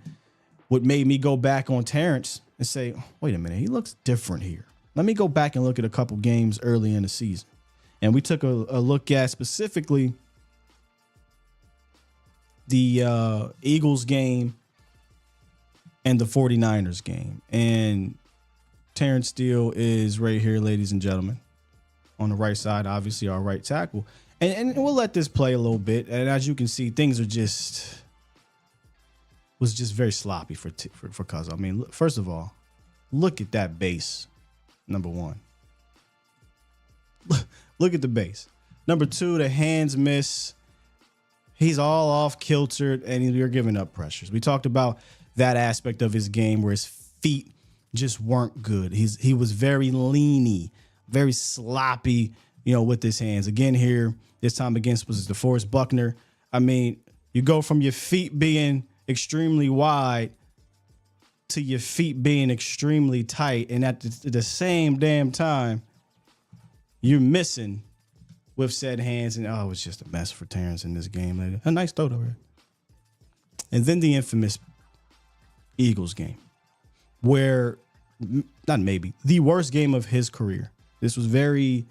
what made me go back on Terence and say, wait a minute, he looks different here. Let me go back and look at a couple games early in the season. And we took a look at specifically the Eagles game and the 49ers game. And Terence Steele is right here, ladies and gentlemen, on the right side, obviously our right tackle. And we'll let this play a little bit. And as you can see, things was just very sloppy for Cuzzo. I mean, first of all, look at that base, number one. Look at the base. Number two, the hands miss. He's all off kiltered, and you're giving up pressures. We talked about that aspect of his game where his feet just weren't good. He was very leany, very sloppy, with his hands. Again here, this time against was DeForest Buckner. I mean, you go from your feet being extremely wide to your feet being extremely tight, and at the same damn time, you're missing with said hands, and it was just a mess for Terence in this game. Later. A nice throw there. And then the infamous Eagles game, where the worst game of his career. This was very,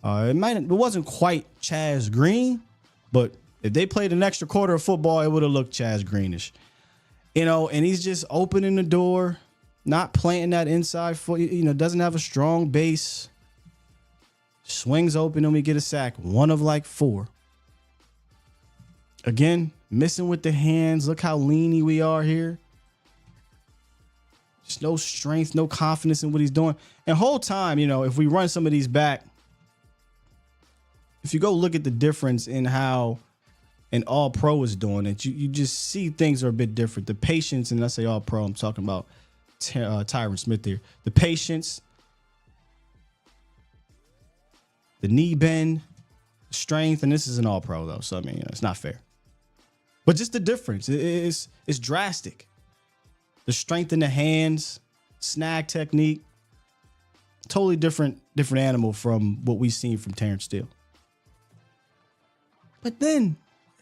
it wasn't quite Chaz Green, but if they played an extra quarter of football, it would have looked Chaz Greenish. And he's just opening the door, not planting that inside foot, doesn't have a strong base. Swings open and we get a sack. One of like 4. Again, missing with the hands. Look how leany we are here. Just no strength, no confidence in what he's doing. And whole time, if we run some of these back, if you go look at the difference in how an all-pro is doing it, you just see things are a bit different. The patience, and I say all-pro, I'm talking about Tyron Smith here. The patience, the knee bend, strength, and this is an all-pro though, so I mean, it's not fair. But just the difference is drastic. The strength in the hands, snag technique, totally different animal from what we've seen from Terence Steele. But then,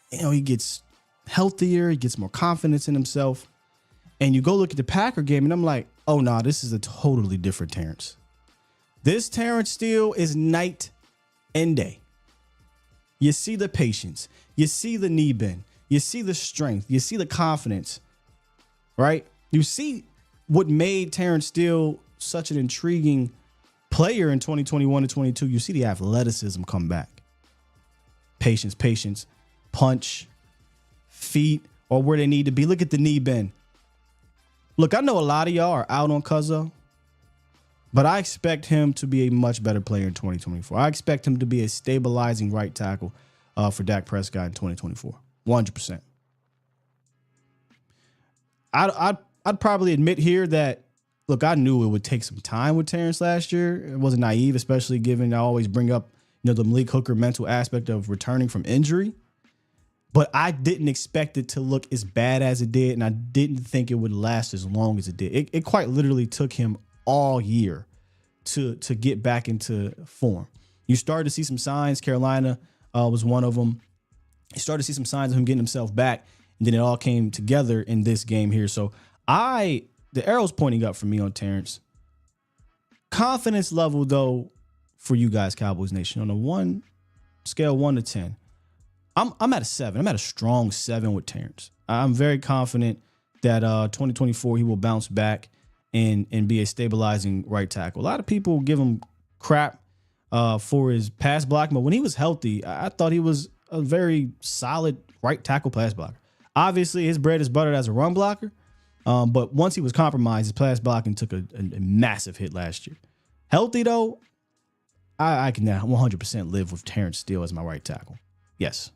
he gets healthier, he gets more confidence in himself, and you go look at the Packer game, and I'm like, oh no, this is a totally different Terence. This Terence Steele is night and day. You see the patience, you see the knee bend, you see the strength, you see the confidence, right? You see what made Terence Steele such an intriguing player in 2021 and 22. You see the athleticism come back. Patience, punch, feet, or where they need to be. Look at the knee bend. Look, I know a lot of y'all are out on Cuzzo, but I expect him to be a much better player in 2024. I expect him to be a stabilizing right tackle for Dak Prescott in 2024. 100%. I'd probably admit here that, look, I knew it would take some time with Terence last year. It wasn't naive, especially given I always bring up, the Malik Hooker mental aspect of returning from injury. But I didn't expect it to look as bad as it did, and I didn't think it would last as long as it did. It quite literally took him all year to get back into form. You started to see some signs. Carolina was one of them. You started to see some signs of him getting himself back, and then it all came together in this game here. So the arrow's pointing up for me on Terence. Confidence level, though, for you guys, Cowboys Nation, on a scale 1 to 10, I'm at a 7. I'm at a strong 7 with Terence. I'm very confident that 2024 he will bounce back and be a stabilizing right tackle. A lot of people give him crap for his pass blocking, but when he was healthy, I thought he was a very solid right tackle pass blocker. Obviously, his bread is buttered as a run blocker, but once he was compromised, his pass blocking took a massive hit last year. Healthy, though, I can now 100% live with Terence Steele as my right tackle. Yes.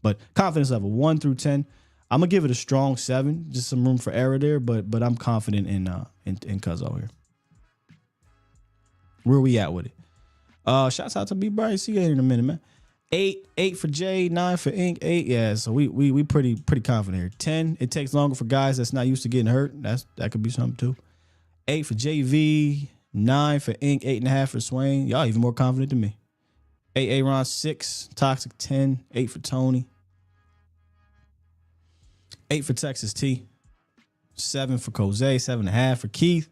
But confidence level 1 through 10, I'm going to give it a strong 7. Just some room for error there, but I'm confident in Cuzzo here. Where we at with it? Shouts out to B. Brian. See you in a minute, man. 8 for Jay, 9 for Ink, 8. Yeah, so we pretty confident here. 10, it takes longer for guys that's not used to getting hurt. That could be something too. 8 for JV, 9 for Ink, 8.5 for Swain. Y'all even more confident than me. 8 Aaron, 6, Toxic 10, 8 for Tony. 8 for Texas T. 7 for Jose, 7.5 for Keith.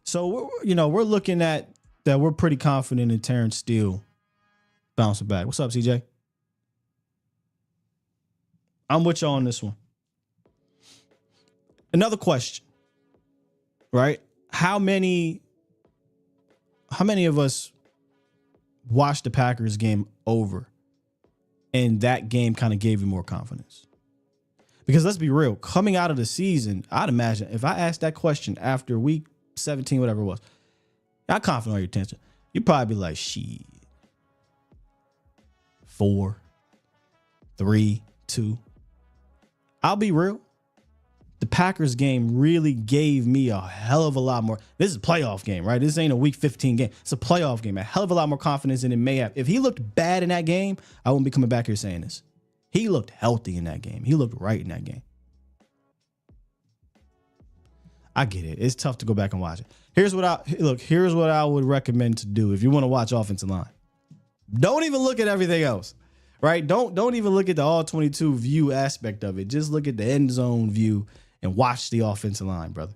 So we're looking at that. We're pretty confident in Terence Steele bouncing back. What's up, CJ? I'm with you on this one. Another question. right? How many of us watched the Packers game over and that game kind of gave you more confidence? Because let's be real, coming out of the season, I'd imagine if I asked that question after week 17, whatever it was, how confident are you, attention? You'd probably be like, shit. 4, 3, 2. I'll be real. The Packers game really gave me a hell of a lot more. This is a playoff game, right? This ain't a week 15 game. It's a playoff game. A hell of a lot more confidence than it may have. If he looked bad in that game, I wouldn't be coming back here saying this. He looked healthy in that game. He looked right in that game. I get it. It's tough to go back and watch it. Here's what I would recommend to do if you want to watch offensive line. Don't even look at everything else. Right? Don't even look at the all 22 view aspect of it. Just look at the end zone view and watch the offensive line, brother.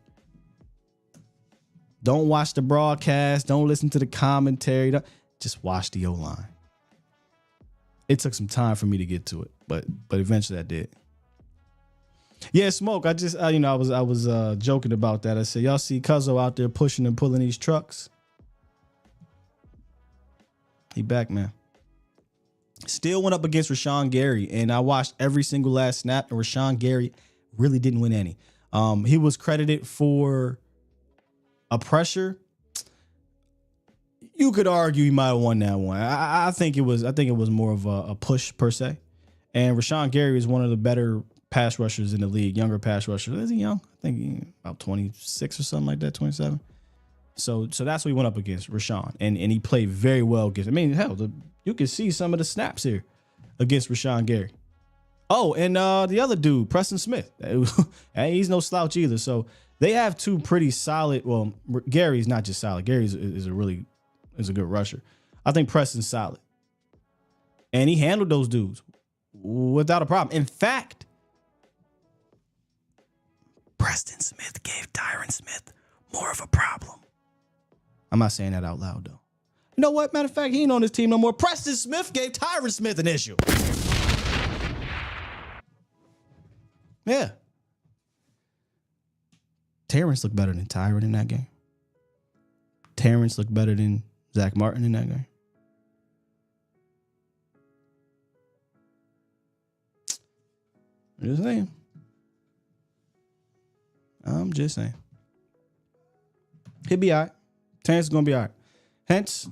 Don't watch the broadcast. Don't listen to the commentary. Just watch the O-line. It took some time for me to get to it, but eventually I did. Yeah, Smoke. I was joking about that. I said, y'all see Cuzzo out there pushing and pulling these trucks? He back, man. Still went up against Rashawn Gary, and I watched every single last snap, and Rashawn Gary really didn't win any. He was credited for a pressure. You could argue he might have won that one. I think it was more of a push per se. And Rashawn Gary is one of the better pass rushers in the league, younger pass rushers. Is he young? I think he's about 26 or something like that, 27. So that's what he went up against, Rashawn. And he played very well against. I mean, hell, you can see some of the snaps here against Rashawn Gary. Oh, and the other dude, Preston Smith. He's no slouch either. So they have two pretty solid. Well, Gary's not just solid. Gary is a good rusher. I think Preston's solid. And he handled those dudes without a problem. In fact, Preston Smith gave Terence Smith more of a problem. I'm not saying that out loud, though. You know what? Matter of fact, he ain't on this team no more. Preston Smith gave Terence Smith an issue. Yeah. Terence looked better than Tyron in that game. Terence looked better than Zach Martin in that game. I'm just saying. I'm just saying. He'll be all right. Terence is going to be all right. Hence,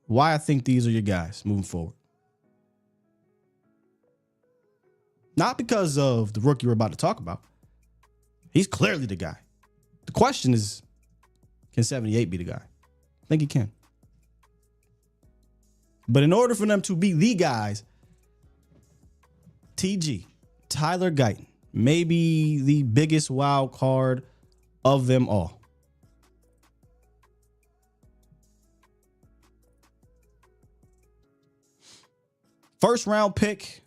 why I think these are your guys moving forward. Not because of the rookie we're about to talk about. He's clearly the guy. The question is, can 78 be the guy? I think he can. But in order for them to be the guys, TG, Tyler Guyton, may be the biggest wild card of them all. First round pick.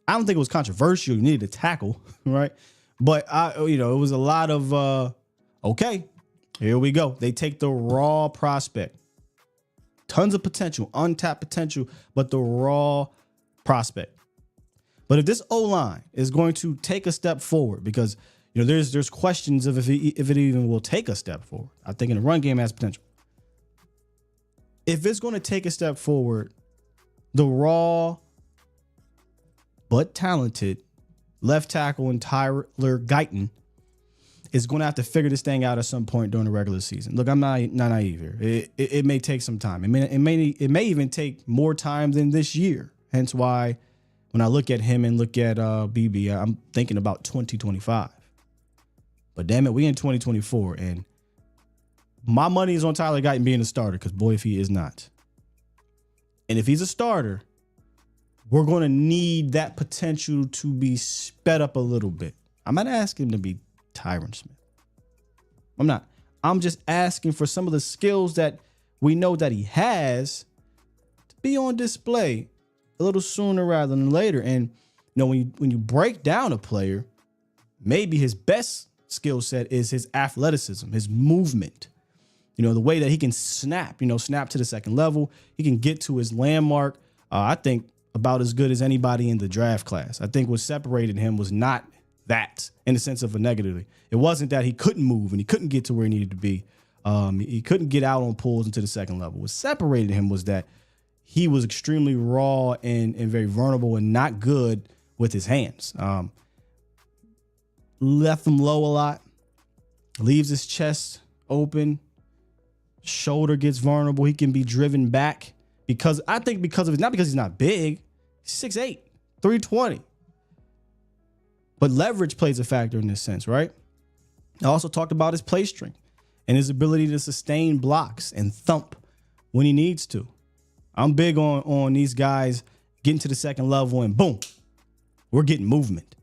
I don't think it was controversial. You needed a tackle, right? But it was a lot of okay, here we go. They take the raw prospect. Tons of potential, untapped potential, but the raw prospect. But if this O-line is going to take a step forward, because there's questions of if it even will take a step forward. I think in the run game it has potential. If it's going to take a step forward, the raw but talented left tackle and Tyler Guyton is going to have to figure this thing out at some point during the regular season. Look, I'm not naive here. It may take some time. It may even take more time than this year. Hence why when I look at him and look at BB, I'm thinking about 2025. But damn it, we in 2024, and my money is on Tyler Guyton being a starter, because boy, if he is not. And if he's a starter, we're going to need that potential to be sped up a little bit. I'm not asking him to be Tyron Smith. I'm not. I'm just asking for some of the skills that we know that he has to be on display a little sooner rather than later. And when you break down a player, maybe his best skill set is his athleticism, his movement. The way that he can snap to the second level. He can get to his landmark. I think about as good as anybody in the draft class. I think what separated him was not that in the sense of a negatively. It wasn't that he couldn't move and he couldn't get to where he needed to be. He couldn't get out on pulls into the second level. What separated him was that he was extremely raw and very vulnerable and not good with his hands. Left him low a lot, leaves his chest open, shoulder gets vulnerable. He can be driven back because of it, not because he's not big. He's 6'8", 320. But leverage plays a factor in this sense, right? I also talked about his play strength and his ability to sustain blocks and thump when he needs to. I'm big on these guys getting to the second level and boom, we're getting movement.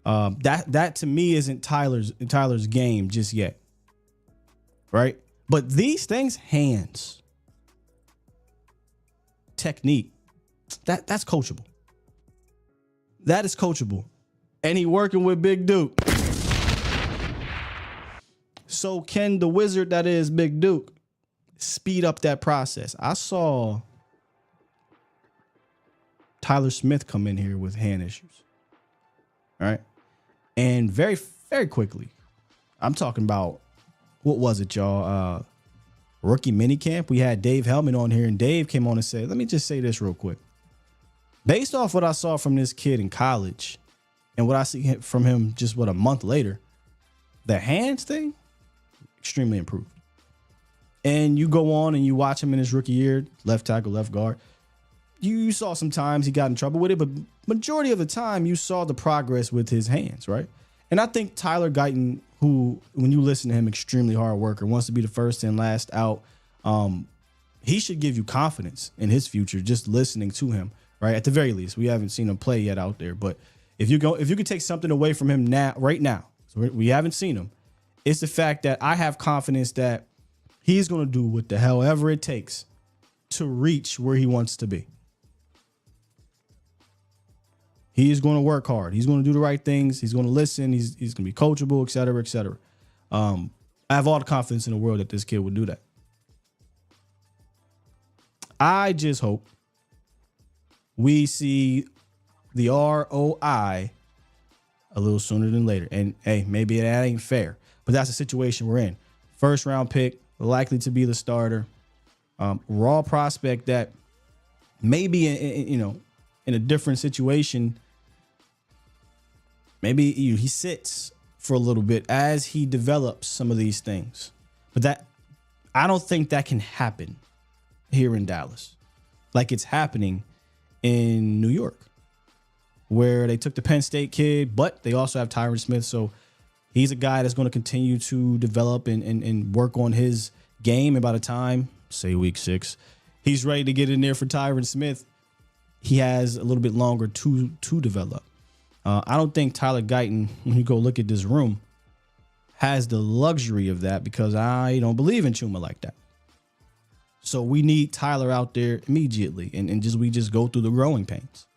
That to me isn't Tyler's game just yet, right? But these things, hands, technique, that's coachable. That is coachable. And he working with Big Duke. So can the wizard that is Big Duke speed up that process? I saw Tyler Smith come in here with hand issues. All right. And very, very quickly, I'm talking about, what was it, y'all? Rookie minicamp. We had Dave Hellman on here, and Dave came on and said, let me just say this real quick. Based off what I saw from this kid in college and what I see from him just a month later, the hands thing, extremely improved. And you go on and you watch him in his rookie year, left tackle, left guard. You saw sometimes he got in trouble with it, but majority of the time you saw the progress with his hands, right? And I think Tyler Guyton, who, when you listen to him, extremely hard worker, wants to be the first and last out. He should give you confidence in his future just listening to him, right? At the very least, we haven't seen him play yet out there, but if you could take something away from him right now, so we haven't seen him, it's the fact that I have confidence that he's going to do however it takes to reach where he wants to be. He's going to work hard. He's going to do the right things. He's going to listen. He's going to be coachable, et cetera, et cetera. I have all the confidence in the world that this kid would do that. I just hope we see the ROI a little sooner than later. And hey, maybe that ain't fair, but that's the situation we're in. First round pick, likely to be the starter. Raw prospect that maybe in a different situation. Maybe he sits for a little bit as he develops some of these things. But I don't think that can happen here in Dallas like it's happening in New York, where they took the Penn State kid, but they also have Tyron Smith. So he's a guy that's going to continue to develop and work on his game. And by the time, say week 6, he's ready to get in there for Tyron Smith. He has a little bit longer to develop. I don't think Tyler Guyton, when you go look at this room, has the luxury of that because I don't believe in Chuma like that. So we need Tyler out there immediately and we just go through the growing pains.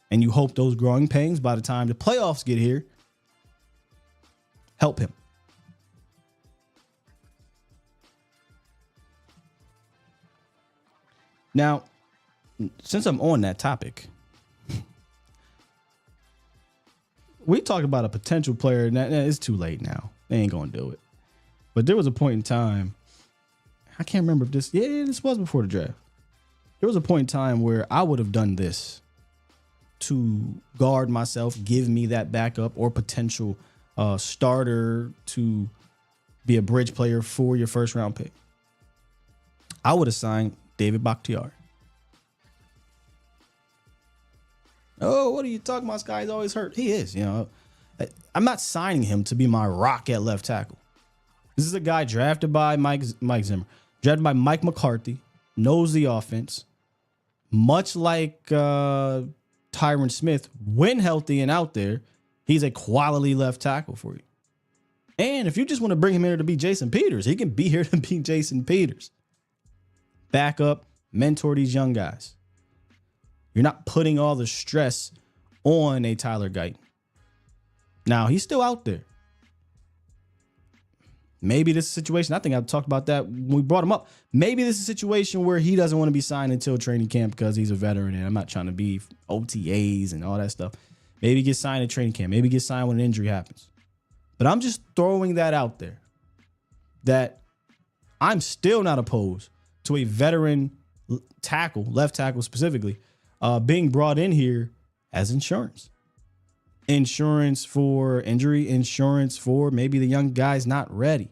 And you hope those growing pains, by the time the playoffs get here, help him. Now, since I'm on that topic, we talked about a potential player, and it's too late now. They ain't going to do it. But there was a point in time, I can't remember if this was before the draft. There was a point in time where I would have done this to guard myself, give me that backup or potential starter to be a bridge player for your first round pick. I would have signed David Bakhtiari. Oh, what are you talking about? This guy's always hurt. He is, I'm not signing him to be my rock at left tackle. This is a guy drafted by Mike Zimmer, drafted by Mike McCarthy, knows the offense, much like Tyron Smith. When healthy and out there, he's a quality left tackle for you. And if you just want to bring him in here to be Jason Peters, he can be here to be Jason Peters. Back up, mentor these young guys. You're not putting all the stress on a Tyler Guyton. Now, he's still out there. Maybe this is a situation, I think I talked about that when we brought him up. Maybe this is a situation where he doesn't want to be signed until training camp because he's a veteran, and I'm not trying to be OTAs and all that stuff. Maybe get signed at training camp. Maybe get signed when an injury happens. But I'm just throwing that out there that I'm still not opposed to a veteran tackle, left tackle specifically, being brought in here as insurance. Insurance for injury, insurance for maybe the young guy's not ready.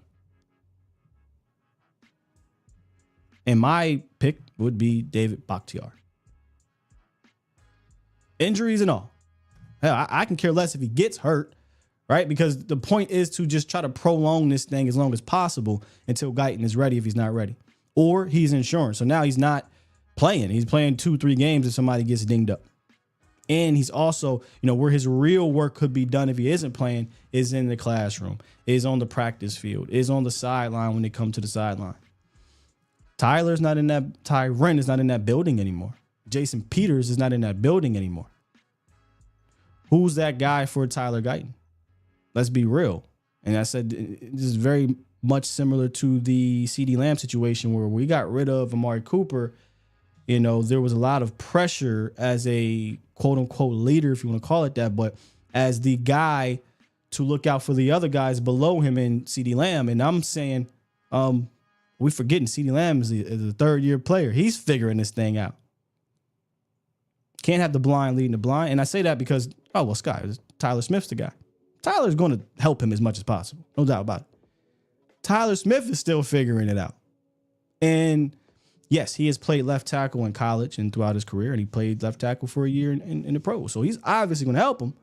And my pick would be David Bakhtiari. Injuries and all. Hell, I can care less if he gets hurt, right? Because the point is to just try to prolong this thing as long as possible until Guyton is ready if he's not ready. Or he's insurance. So now he's not playing. He's playing 2-3 games if somebody gets dinged up. And he's also, where his real work could be done if he isn't playing is in the classroom, is on the practice field, is on the sideline when they come to the sideline. Tyron is not in that building anymore. Jason Peters is not in that building anymore. Who's that guy for Tyler Guyton? Let's be real. And I said this is very much similar to the CeeDee Lamb situation where we got rid of Amari Cooper. There was a lot of pressure as a quote unquote leader, if you want to call it that, but as the guy to look out for the other guys below him in CeeDee Lamb. And I'm saying, we forgetting CeeDee Lamb is a third-year player. He's figuring this thing out. Can't have the blind leading the blind. And I say that because, Scott, Tyler Smith's the guy. Tyler's going to help him as much as possible. No doubt about it. Tyler Smith is still figuring it out. And yes, he has played left tackle in college and throughout his career, and he played left tackle for a year in the pros. So he's obviously going to help him.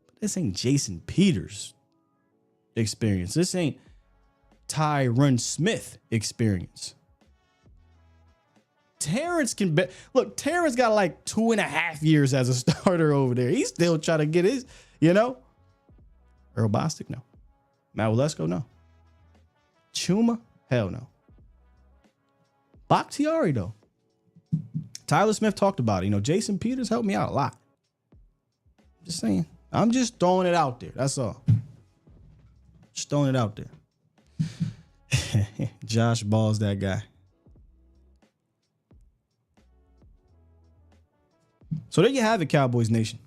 But this ain't Jason Peters' experience. This ain't Tyron Smith experience. Terence can bet. Look, Terence got like 2.5 years as a starter over there. He's still trying to get his, Earl Bostic, no. Matt Wesco, no. Chuma, hell no. Bakhtiari, though. Tyler Smith talked about it. Jason Peters helped me out a lot. Just saying. I'm just throwing it out there. That's all. Just throwing it out there. Josh Ball's that guy. So there you have it, Cowboys Nation.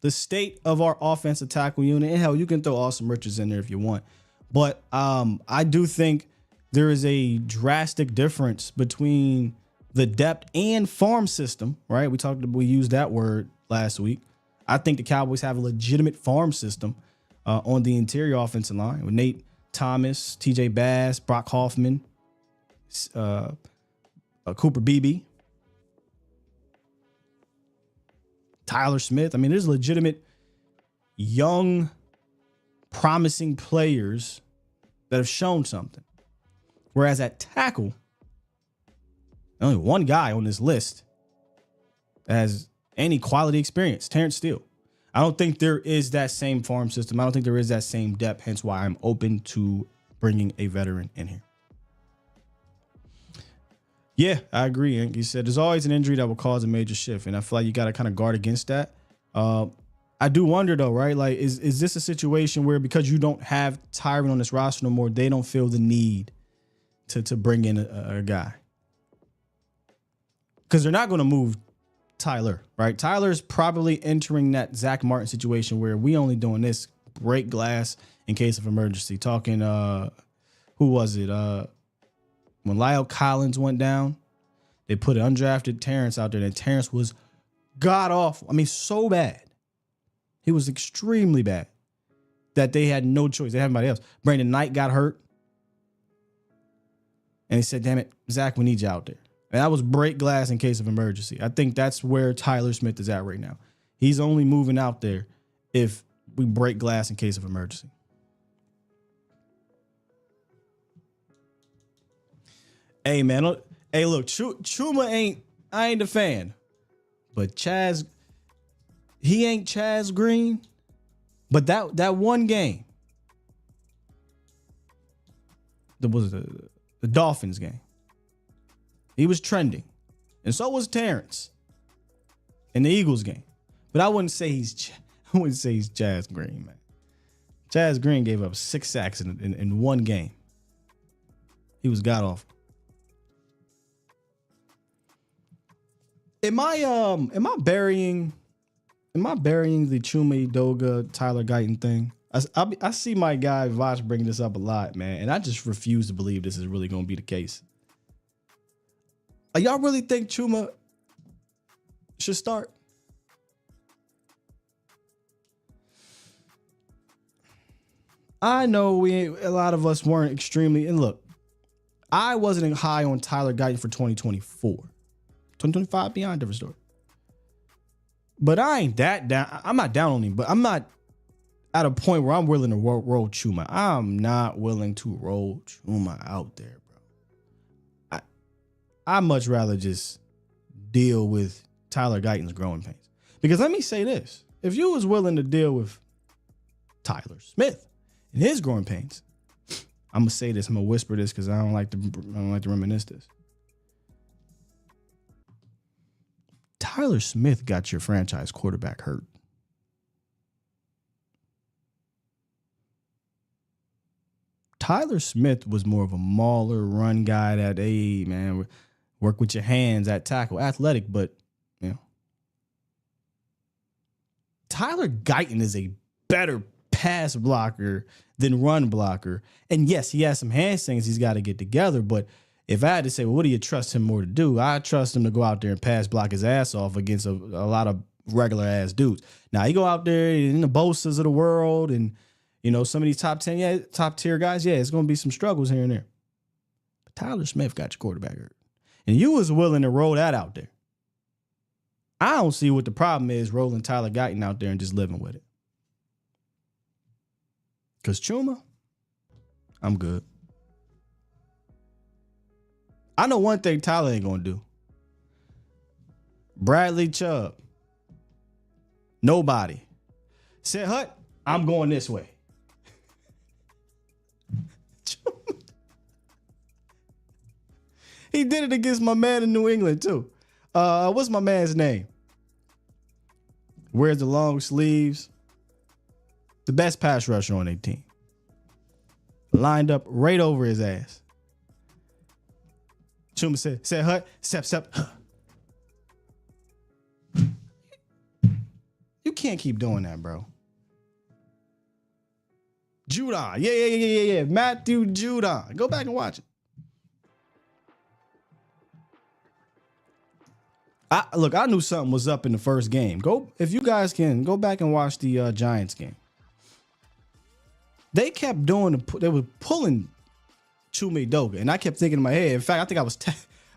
The state of our offensive tackle unit. And hell, you can throw Austin Richards in there if you want. But I do think there is a drastic difference between the depth and farm system, right? We used that word last week. I think the Cowboys have a legitimate farm system on the interior offensive line with Nate Thomas, TJ Bass, Brock Hoffman, Cooper Beebe, Tyler Smith. I mean, there's legitimate young, promising players that have shown something. Whereas at tackle, only one guy on this list that has any quality experience, Terence Steele. I don't think there is that same farm system. I don't think there is that same depth, hence why I'm open to bringing a veteran in here. Yeah, I agree. And you said there's always an injury that will cause a major shift, and I feel like you got to kind of guard against that. I do wonder, though, right? Like, is this a situation where because you don't have Tyron on this roster no more, they don't feel the need to bring in a guy? Because they're not going to move Tyler, right? Tyler's probably entering that Zach Martin situation where we only doing this, break glass in case of emergency. Talking, who was it? When Lyle Collins went down, they put an undrafted Terence out there, and Terence was god awful. I mean, so bad. He was extremely bad that they had no choice. They had nobody else. Brandon Knight got hurt. And they said, damn it, Zach, we need you out there. And that was break glass in case of emergency. I think that's where Tyler Smith is at right now. He's only moving out there if we break glass in case of emergency. Hey, man. Hey, look, Chuma I ain't a fan. But Chaz, he ain't Chaz Green. But that one game, the Dolphins game, he was trending. And so was Terence in the Eagles game. But I wouldn't say he's Chaz Green, man. Chaz Green gave up 6 sacks in one game. He was god awful. Am I burying Am I burying the Chuma Edoga, Tyler Guyton thing? I see my guy Vosh bring this up a lot, man, and I just refuse to believe this is really going to be the case. Y'all really think Chuma should start? I know a lot of us weren't extremely, and look, I wasn't high on Tyler Guyton for 2024. 2025, beyond different story. But I ain't that down. I'm not down on him, but I'm not at a point where I'm willing to roll Chuma. I'm not willing to roll Chuma out there, bro. I much rather just deal with Tyler Guyton's growing pains. Because let me say this. If you was willing to deal with Tyler Smith and his growing pains, I'm gonna say this, I'm gonna whisper this because I don't like to reminisce this. Tyler Smith got your franchise quarterback hurt. Tyler Smith was more of a mauler, run guy that, hey, man, work with your hands at tackle. Athletic, but, you know. Tyler Guyton is a better pass blocker than run blocker. And, yes, he has some hand things he's got to get together, but if I had to say, well, what do you trust him more to do? I trust him to go out there and pass block his ass off against a lot of regular-ass dudes. Now, he go out there in the Bosas of the world and, you know, some of these top tier guys, it's going to be some struggles here and there. But Tyler Smith got your quarterback hurt. And you was willing to roll that out there. I don't see what the problem is rolling Tyler Guyton out there and just living with it. Because Chuma, I'm good. I know one thing Tyler ain't going to do. Bradley Chubb. Nobody. Said, Hut, I'm going this way. He did it against my man in New England, too. What's my man's name? Wears the long sleeves. The best pass rusher on their team. Lined up right over his ass. Chuma said, Hut, step. You can't keep doing that, bro. Judon. Yeah. Matthew Judon. Go back and watch it. I knew something was up in the first game. If you guys can, go back and watch the Giants game. They kept they were pulling Chuma Edoga, and I kept thinking in my head. In fact, I think I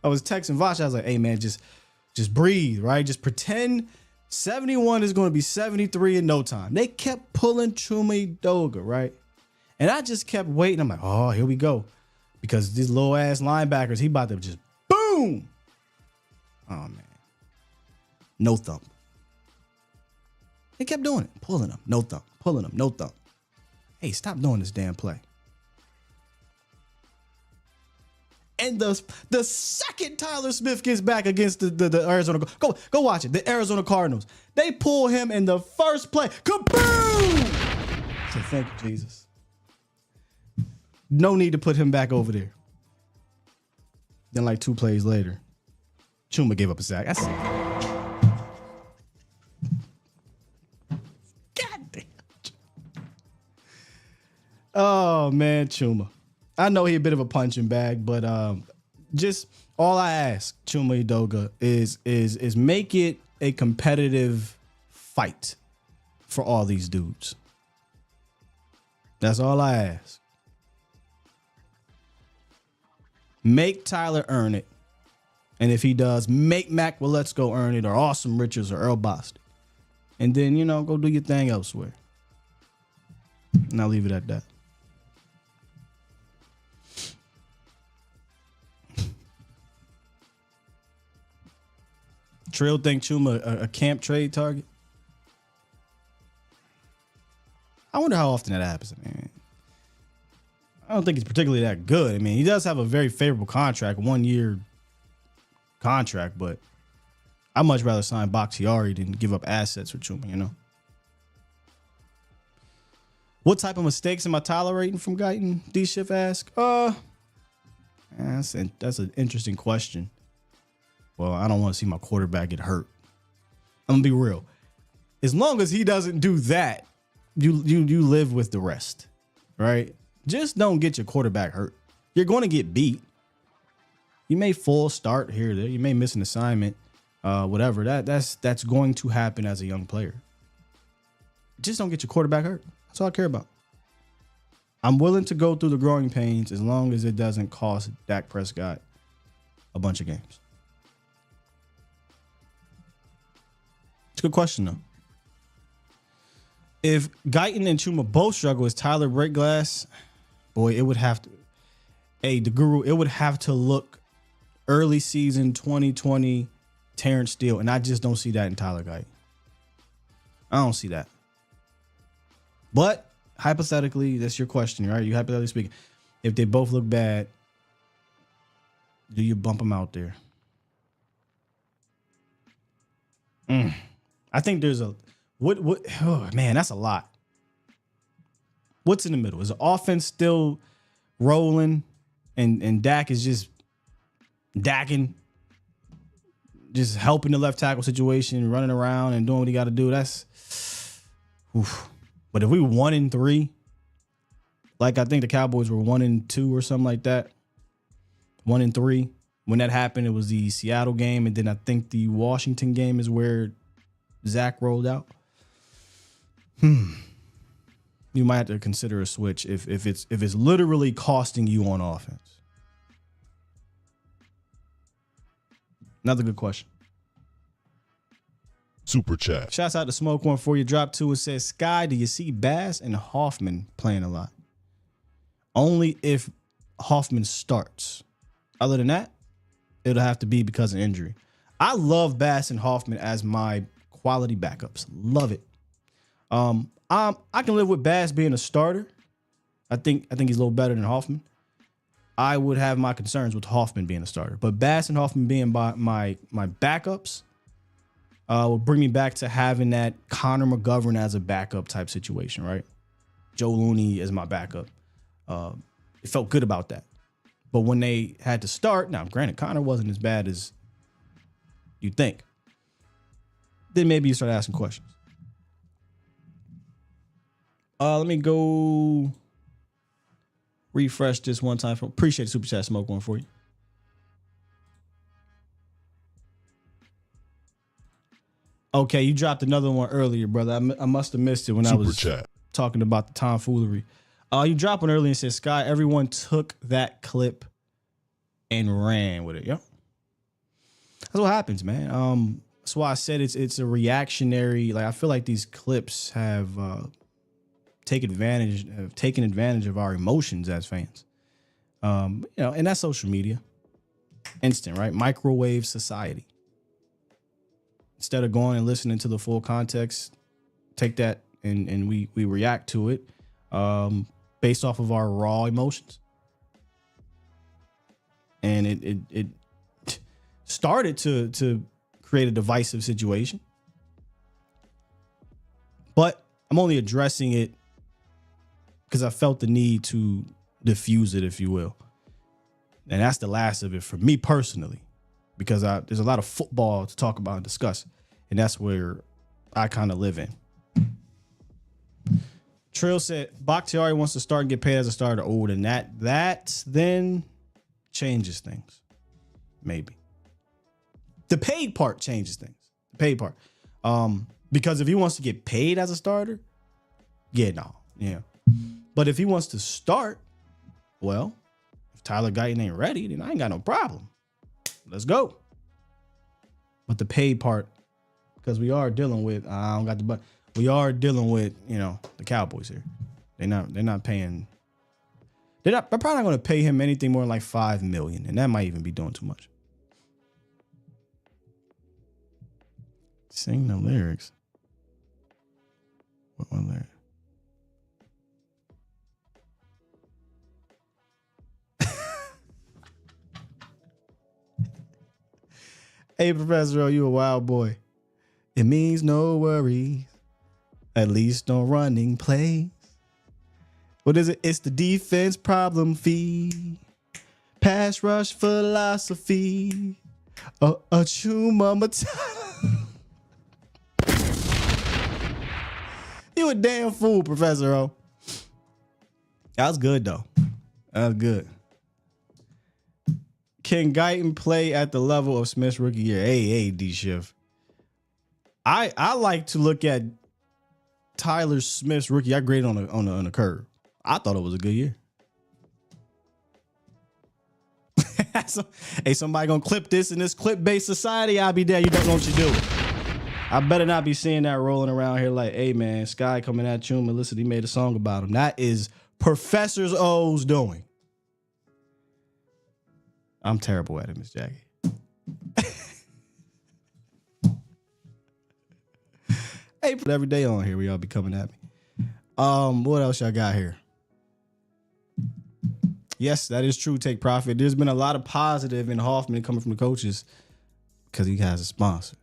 was texting Vosh. I was like, "Hey man, just breathe, right? Just pretend 71 is going to be 73 in no time." They kept pulling Chuma Edoga, right? And I just kept waiting. I'm like, "Oh, here we go," because these little ass linebackers, he about to just boom. Oh man. No thump. They kept doing it. Pulling them. No thump. Pulling them. No thump. Hey, stop doing this damn play. And the second Tyler Smith gets back against the Arizona, go watch it. The Arizona Cardinals. They pull him in the first play. Kaboom! So thank you, Jesus. No need to put him back over there. Then like 2 plays later, Chuma gave up a sack. That's oh, man, Chuma. I know he's a bit of a punching bag, but just all I ask Chuma Edoga is make it a competitive fight for all these dudes. That's all I ask. Make Tyler earn it. And if he does, make Mac Wesco earn it, or Awesome Richards, or Earl Bostic. And then, go do your thing elsewhere. And I'll leave it at that. Trill think Chuma a camp trade target? I wonder how often that happens. I mean, I don't think he's particularly that good. I mean, he does have a very favorable contract, 1-year contract, but I'd much rather sign Bakhtiari than give up assets for Chuma, What type of mistakes am I tolerating from Guyton? D-Shift ask. That's an interesting question. Well, I don't want to see my quarterback get hurt. I'm going to be real. as long as he doesn't do that, you live with the rest, right? Just don't get your quarterback hurt. You're going to get beat. You may full start here or there. You may miss an assignment, whatever. That's going to happen as a young player. Just don't get your quarterback hurt. That's all I care about. I'm willing to go through the growing pains as long as it doesn't cost Dak Prescott a bunch of games. It's a good question, though. If Guyton and Chuma both struggle, is Tyler Breakglass? Boy, it would have to. Hey, the guru, it would have to look early season 2020 Terence Steele, and I just don't see that in Tyler Guyton. I don't see that. But hypothetically, that's your question, right? You hypothetically speaking, if they both look bad, do you bump them out there? I think there's a what? Oh man, that's a lot. What's in the middle? Is the offense still rolling, and Dak is just Daking, just helping the left tackle situation, running around and doing what he got to do? That's. Oof. But if we 1-3, like I think the Cowboys were 1-2 or something like that, 1-3. When that happened, it was the Seattle game, and then I think the Washington game is where Zach rolled out. You might have to consider a switch if it's literally costing you on offense. Another good question. Super chat. Shouts out to Smoke One for you. Drop 2 and says, Sky, do you see Bass and Hoffman playing a lot? Only if Hoffman starts. Other than that, it'll have to be because of injury. I love Bass and Hoffman as my quality backups. Love it. I can live with Bass being a starter. I think he's a little better than Hoffman. I would have my concerns with Hoffman being a starter, but Bass and Hoffman being my backups will bring me back to having that Connor McGovern as a backup type situation, right? Joe Looney as my backup. It felt good about that. But when they had to start, now granted, Connor wasn't as bad as you think. Then maybe you start asking questions. Let me go refresh this one time. Appreciate the Super Chat Smoke One for you. Okay, you dropped another one earlier, brother. I must have missed it when I was talking about the tomfoolery. You dropped one earlier and said, Sky, everyone took that clip and ran with it. Yep. That's what happens, man. That's why I said it's a reactionary. Like, I feel like these clips have taken advantage of our emotions as fans. And that's social media. Instant, right? Microwave society. Instead of going and listening to the full context, take that and we react to it based off of our raw emotions. And it started to create a divisive situation. But I'm only addressing it because I felt the need to diffuse it, if you will. And that's the last of it for me personally, because there's a lot of football to talk about and discuss. And that's where I kind of live in. Trill said, Bakhtiari wants to start and get paid as a starter. Oh, then that then changes things. Maybe. The paid part changes things. The paid part. Because if he wants to get paid as a starter, yeah. But if he wants to start, well, if Tyler Guyton ain't ready, then I ain't got no problem. Let's go. But the paid part, because we are dealing with, I don't got the button. We are dealing with, the Cowboys here. They're not paying. They're probably not going to pay him anything more than like $5 million, and that might even be doing too much. Sing the lyrics. What one lyric? Hey, Professor O, you a wild boy. It means no worries, at least on running plays. What is it? It's the defense problem fee. Pass rush philosophy. A Chuma Matata. You a damn fool, Professor O. That was good, though. That was good. Can Guyton play at the level of Smith's rookie year? Hey, D-Shift. I like to look at Tyler Smith's rookie. I graded on a curve. I thought it was a good year. Hey, somebody gonna clip this in this clip-based society? I'll be there. You don't know what you do. I better not be seeing that rolling around here like, hey, man, Sky coming at Chuma. Listen, he made a song about him. That is Professor O's doing. I'm terrible at it, Miss Jackie. Hey, put every day on here. We all be coming at me. What else y'all got here? Yes, that is true. Take profit. There's been a lot of positive in Hoffman coming from the coaches because he has a sponsor.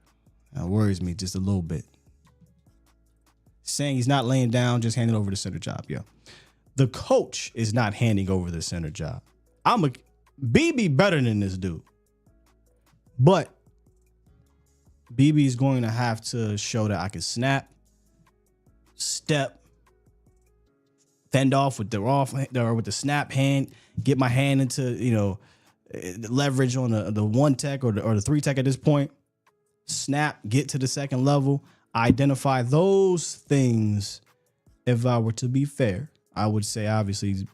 That worries me just a little bit. Saying he's not laying down, just handing over the center job. Yeah, the coach is not handing over the center job. BB better than this dude, but BB is going to have to show that I can snap, step, fend off with the with the snap hand, get my hand into leverage on the one tech or the three tech at this point. Snap, get to the second level, identify those things. If I were to be fair, I would say obviously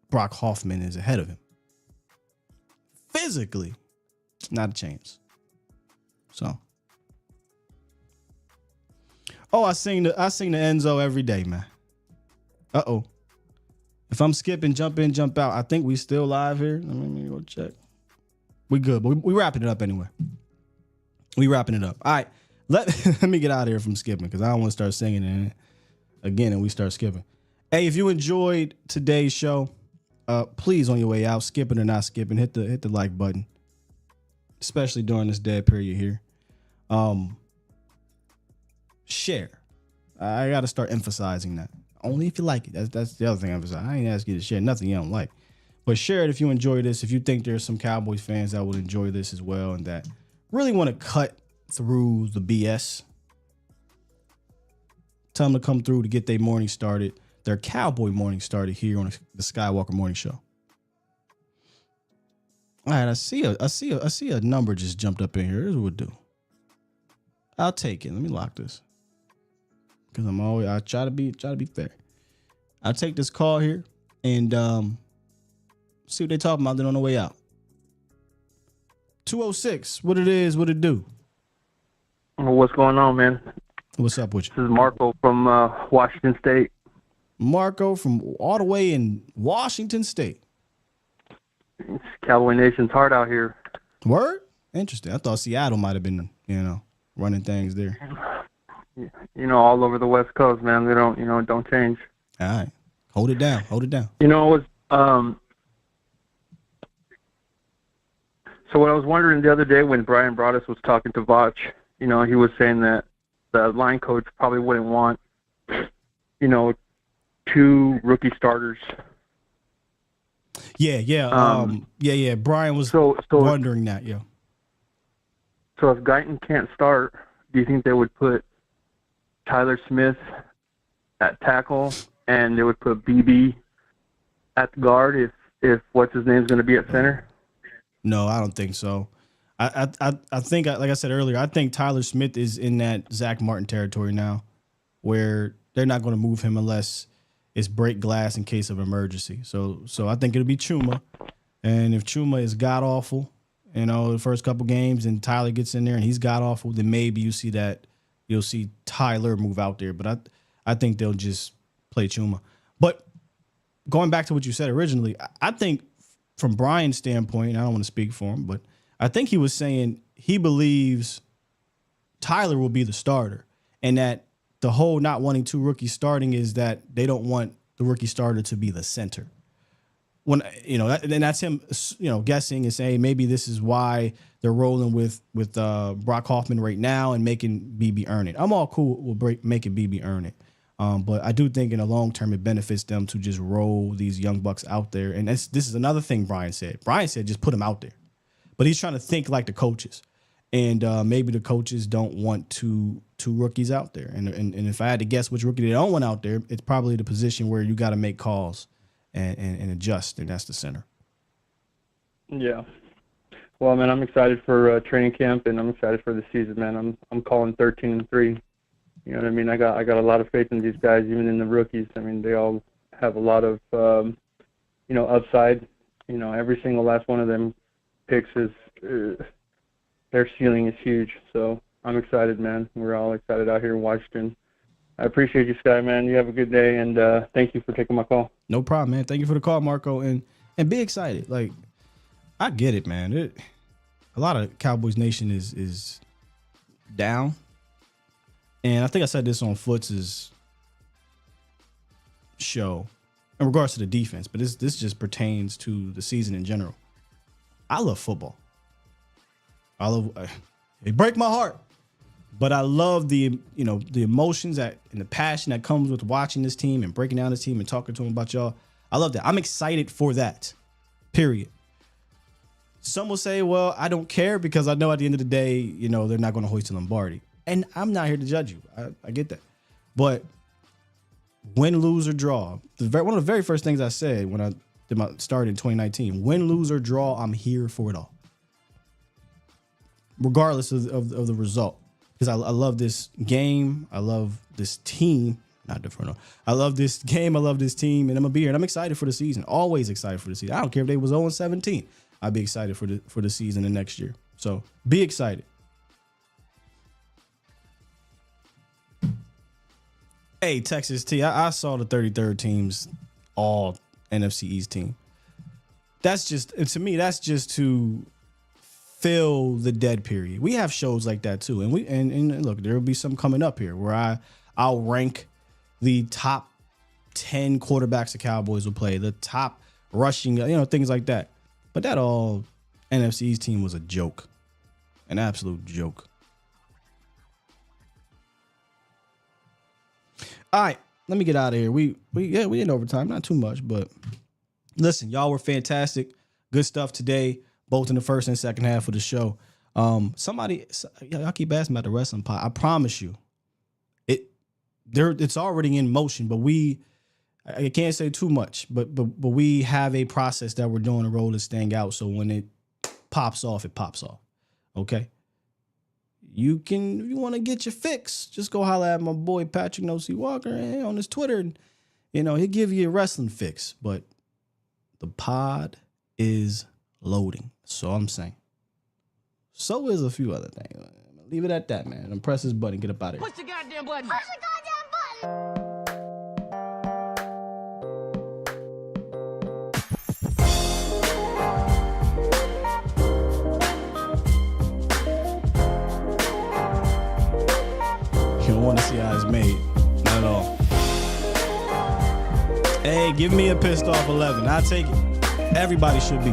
Brock Hoffman is ahead of him. Physically, not a chance. So, I sing the Enzo every day, man. Uh-oh. If I'm skipping, jump in, jump out. I think we still live here. Let me go check. We good, but we wrapping it up anyway. We wrapping it up. All right, let me get out of here from skipping because I don't want to start singing it again and we start skipping. Hey, if you enjoyed today's show, please on your way out, skipping or not skipping, hit the like button, especially during this dead period here. Share. I got to start emphasizing that. Only if you like it. That's the other thing I emphasize. I ain't ask you to share nothing you don't like. But share it if you enjoy this. If you think there's some Cowboys fans that would enjoy this as well and that really want to cut through the BS, tell them to come through to get their morning started. Their Cowboy morning started here on the Skywalker Morning Show. All right, I see a number just jumped up in here. Here's what we'll do. I'll take it. Let me lock this. Because I try to be fair. I'll take this call here and see what they talking about then on the way out. 206, what it is, what it do. What's going on, man? What's up with you? This is Marco from Washington State. Marco from all the way in Washington State. It's Cowboy Nation's heart out here. Word? Interesting. I thought Seattle might have been, running things there. All over the West Coast, man. They don't change. All right. Hold it down. Hold it down. It was so what I was wondering the other day when Brian Broaddus was talking to Vach, he was saying that the line coach probably wouldn't want, 2 rookie starters. Yeah. Brian was wondering that, yeah. So if Guyton can't start, do you think they would put Tyler Smith at tackle and they would put BB at the guard if what's his name's going to be at center? No, I don't think so. I think, like I said earlier, I think Tyler Smith is in that Zach Martin territory now where they're not going to move him unless it's break glass in case of emergency. So I think it'll be Chuma. And if Chuma is god-awful, the first couple games and Tyler gets in there and he's god-awful, then maybe you'll see Tyler move out there. But I think they'll just play Chuma. But going back to what you said originally, I think from Brian's standpoint, I don't want to speak for him, but I think he was saying he believes Tyler will be the starter and that the whole not wanting 2 rookies starting is that they don't want the rookie starter to be the center. When and that's him, guessing and saying maybe this is why they're rolling with Brock Hoffman right now and making BB earn it. I'm all cool with making BB earn it, but I do think in the long term it benefits them to just roll these young bucks out there. And this is another thing Brian said. Brian said just put them out there, but he's trying to think like the coaches. And maybe the coaches don't want two rookies out there. And if I had to guess which rookie they don't want out there, it's probably the position where you got to make calls and adjust, and that's the center. Yeah. Well, man, I'm excited for training camp, and I'm excited for the season, man. I'm calling 13-3. You know what I mean? I got a lot of faith in these guys, even in the rookies. I mean, they all have a lot of upside. You know, every single last one of them picks is their ceiling is huge. So I'm excited, man. We're all excited out here in Washington. I appreciate you, Sky, man. You have a good day, and thank you for taking my call. No problem, man. Thank you for the call, Marco, and be excited. Like, I get it, man. A lot of Cowboys Nation is down, and I think I said this on Foots's show in regards to the defense, but this just pertains to the season in general. I love football. It break my heart, but I love the emotions and the passion that comes with watching this team and breaking down this team and talking to them about y'all. I love that. I'm excited for that. Period. Some will say, well, I don't care because I know at the end of the day, they're not going to hoist the Lombardi. And I'm not here to judge you. I get that. But win, lose, or draw, one of the very first things I said when I did my start in 2019, win, lose, or draw, I'm here for it all. Regardless of the result. Because I love this game. I love this team. Not different. I love this game. I love this team. And I'm going to be here. And I'm excited for the season. Always excited for the season. I don't care if they was 0-17. I'd be excited for the season and next year. So be excited. Hey, Texas T, I saw the 33rd team's all NFC East team. To me, that's just to fill the dead period. We have shows like that too. And look, there will be some coming up here where I'll rank the top 10 quarterbacks the Cowboys will play, the top rushing, things like that. But that all NFC East team was a joke, an absolute joke. All right, let me get out of here. We in overtime, not too much, but listen, y'all were fantastic. Good stuff today, both in the first and second half of the show. Y'all keep asking about the wrestling pod. I promise you, it's already in motion, but I can't say too much, but we have a process that we're doing to roll this thing out. So when it pops off, it pops off. Okay. If you want to get your fix, just go holler at my boy Patrick No.C. Walker on his Twitter, and he'll give you a wrestling fix. But the pod is loading. So I'm saying. So is a few other things. Leave it at that, man. And press this button, get up out of here. Push the goddamn button. Push the goddamn button. You don't want to see how it's made. Not at all. Hey, give me a pissed off 11. I'll take it. Everybody should be.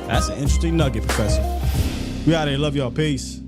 That's an interesting nugget, Professor. We out here. Love y'all. Peace.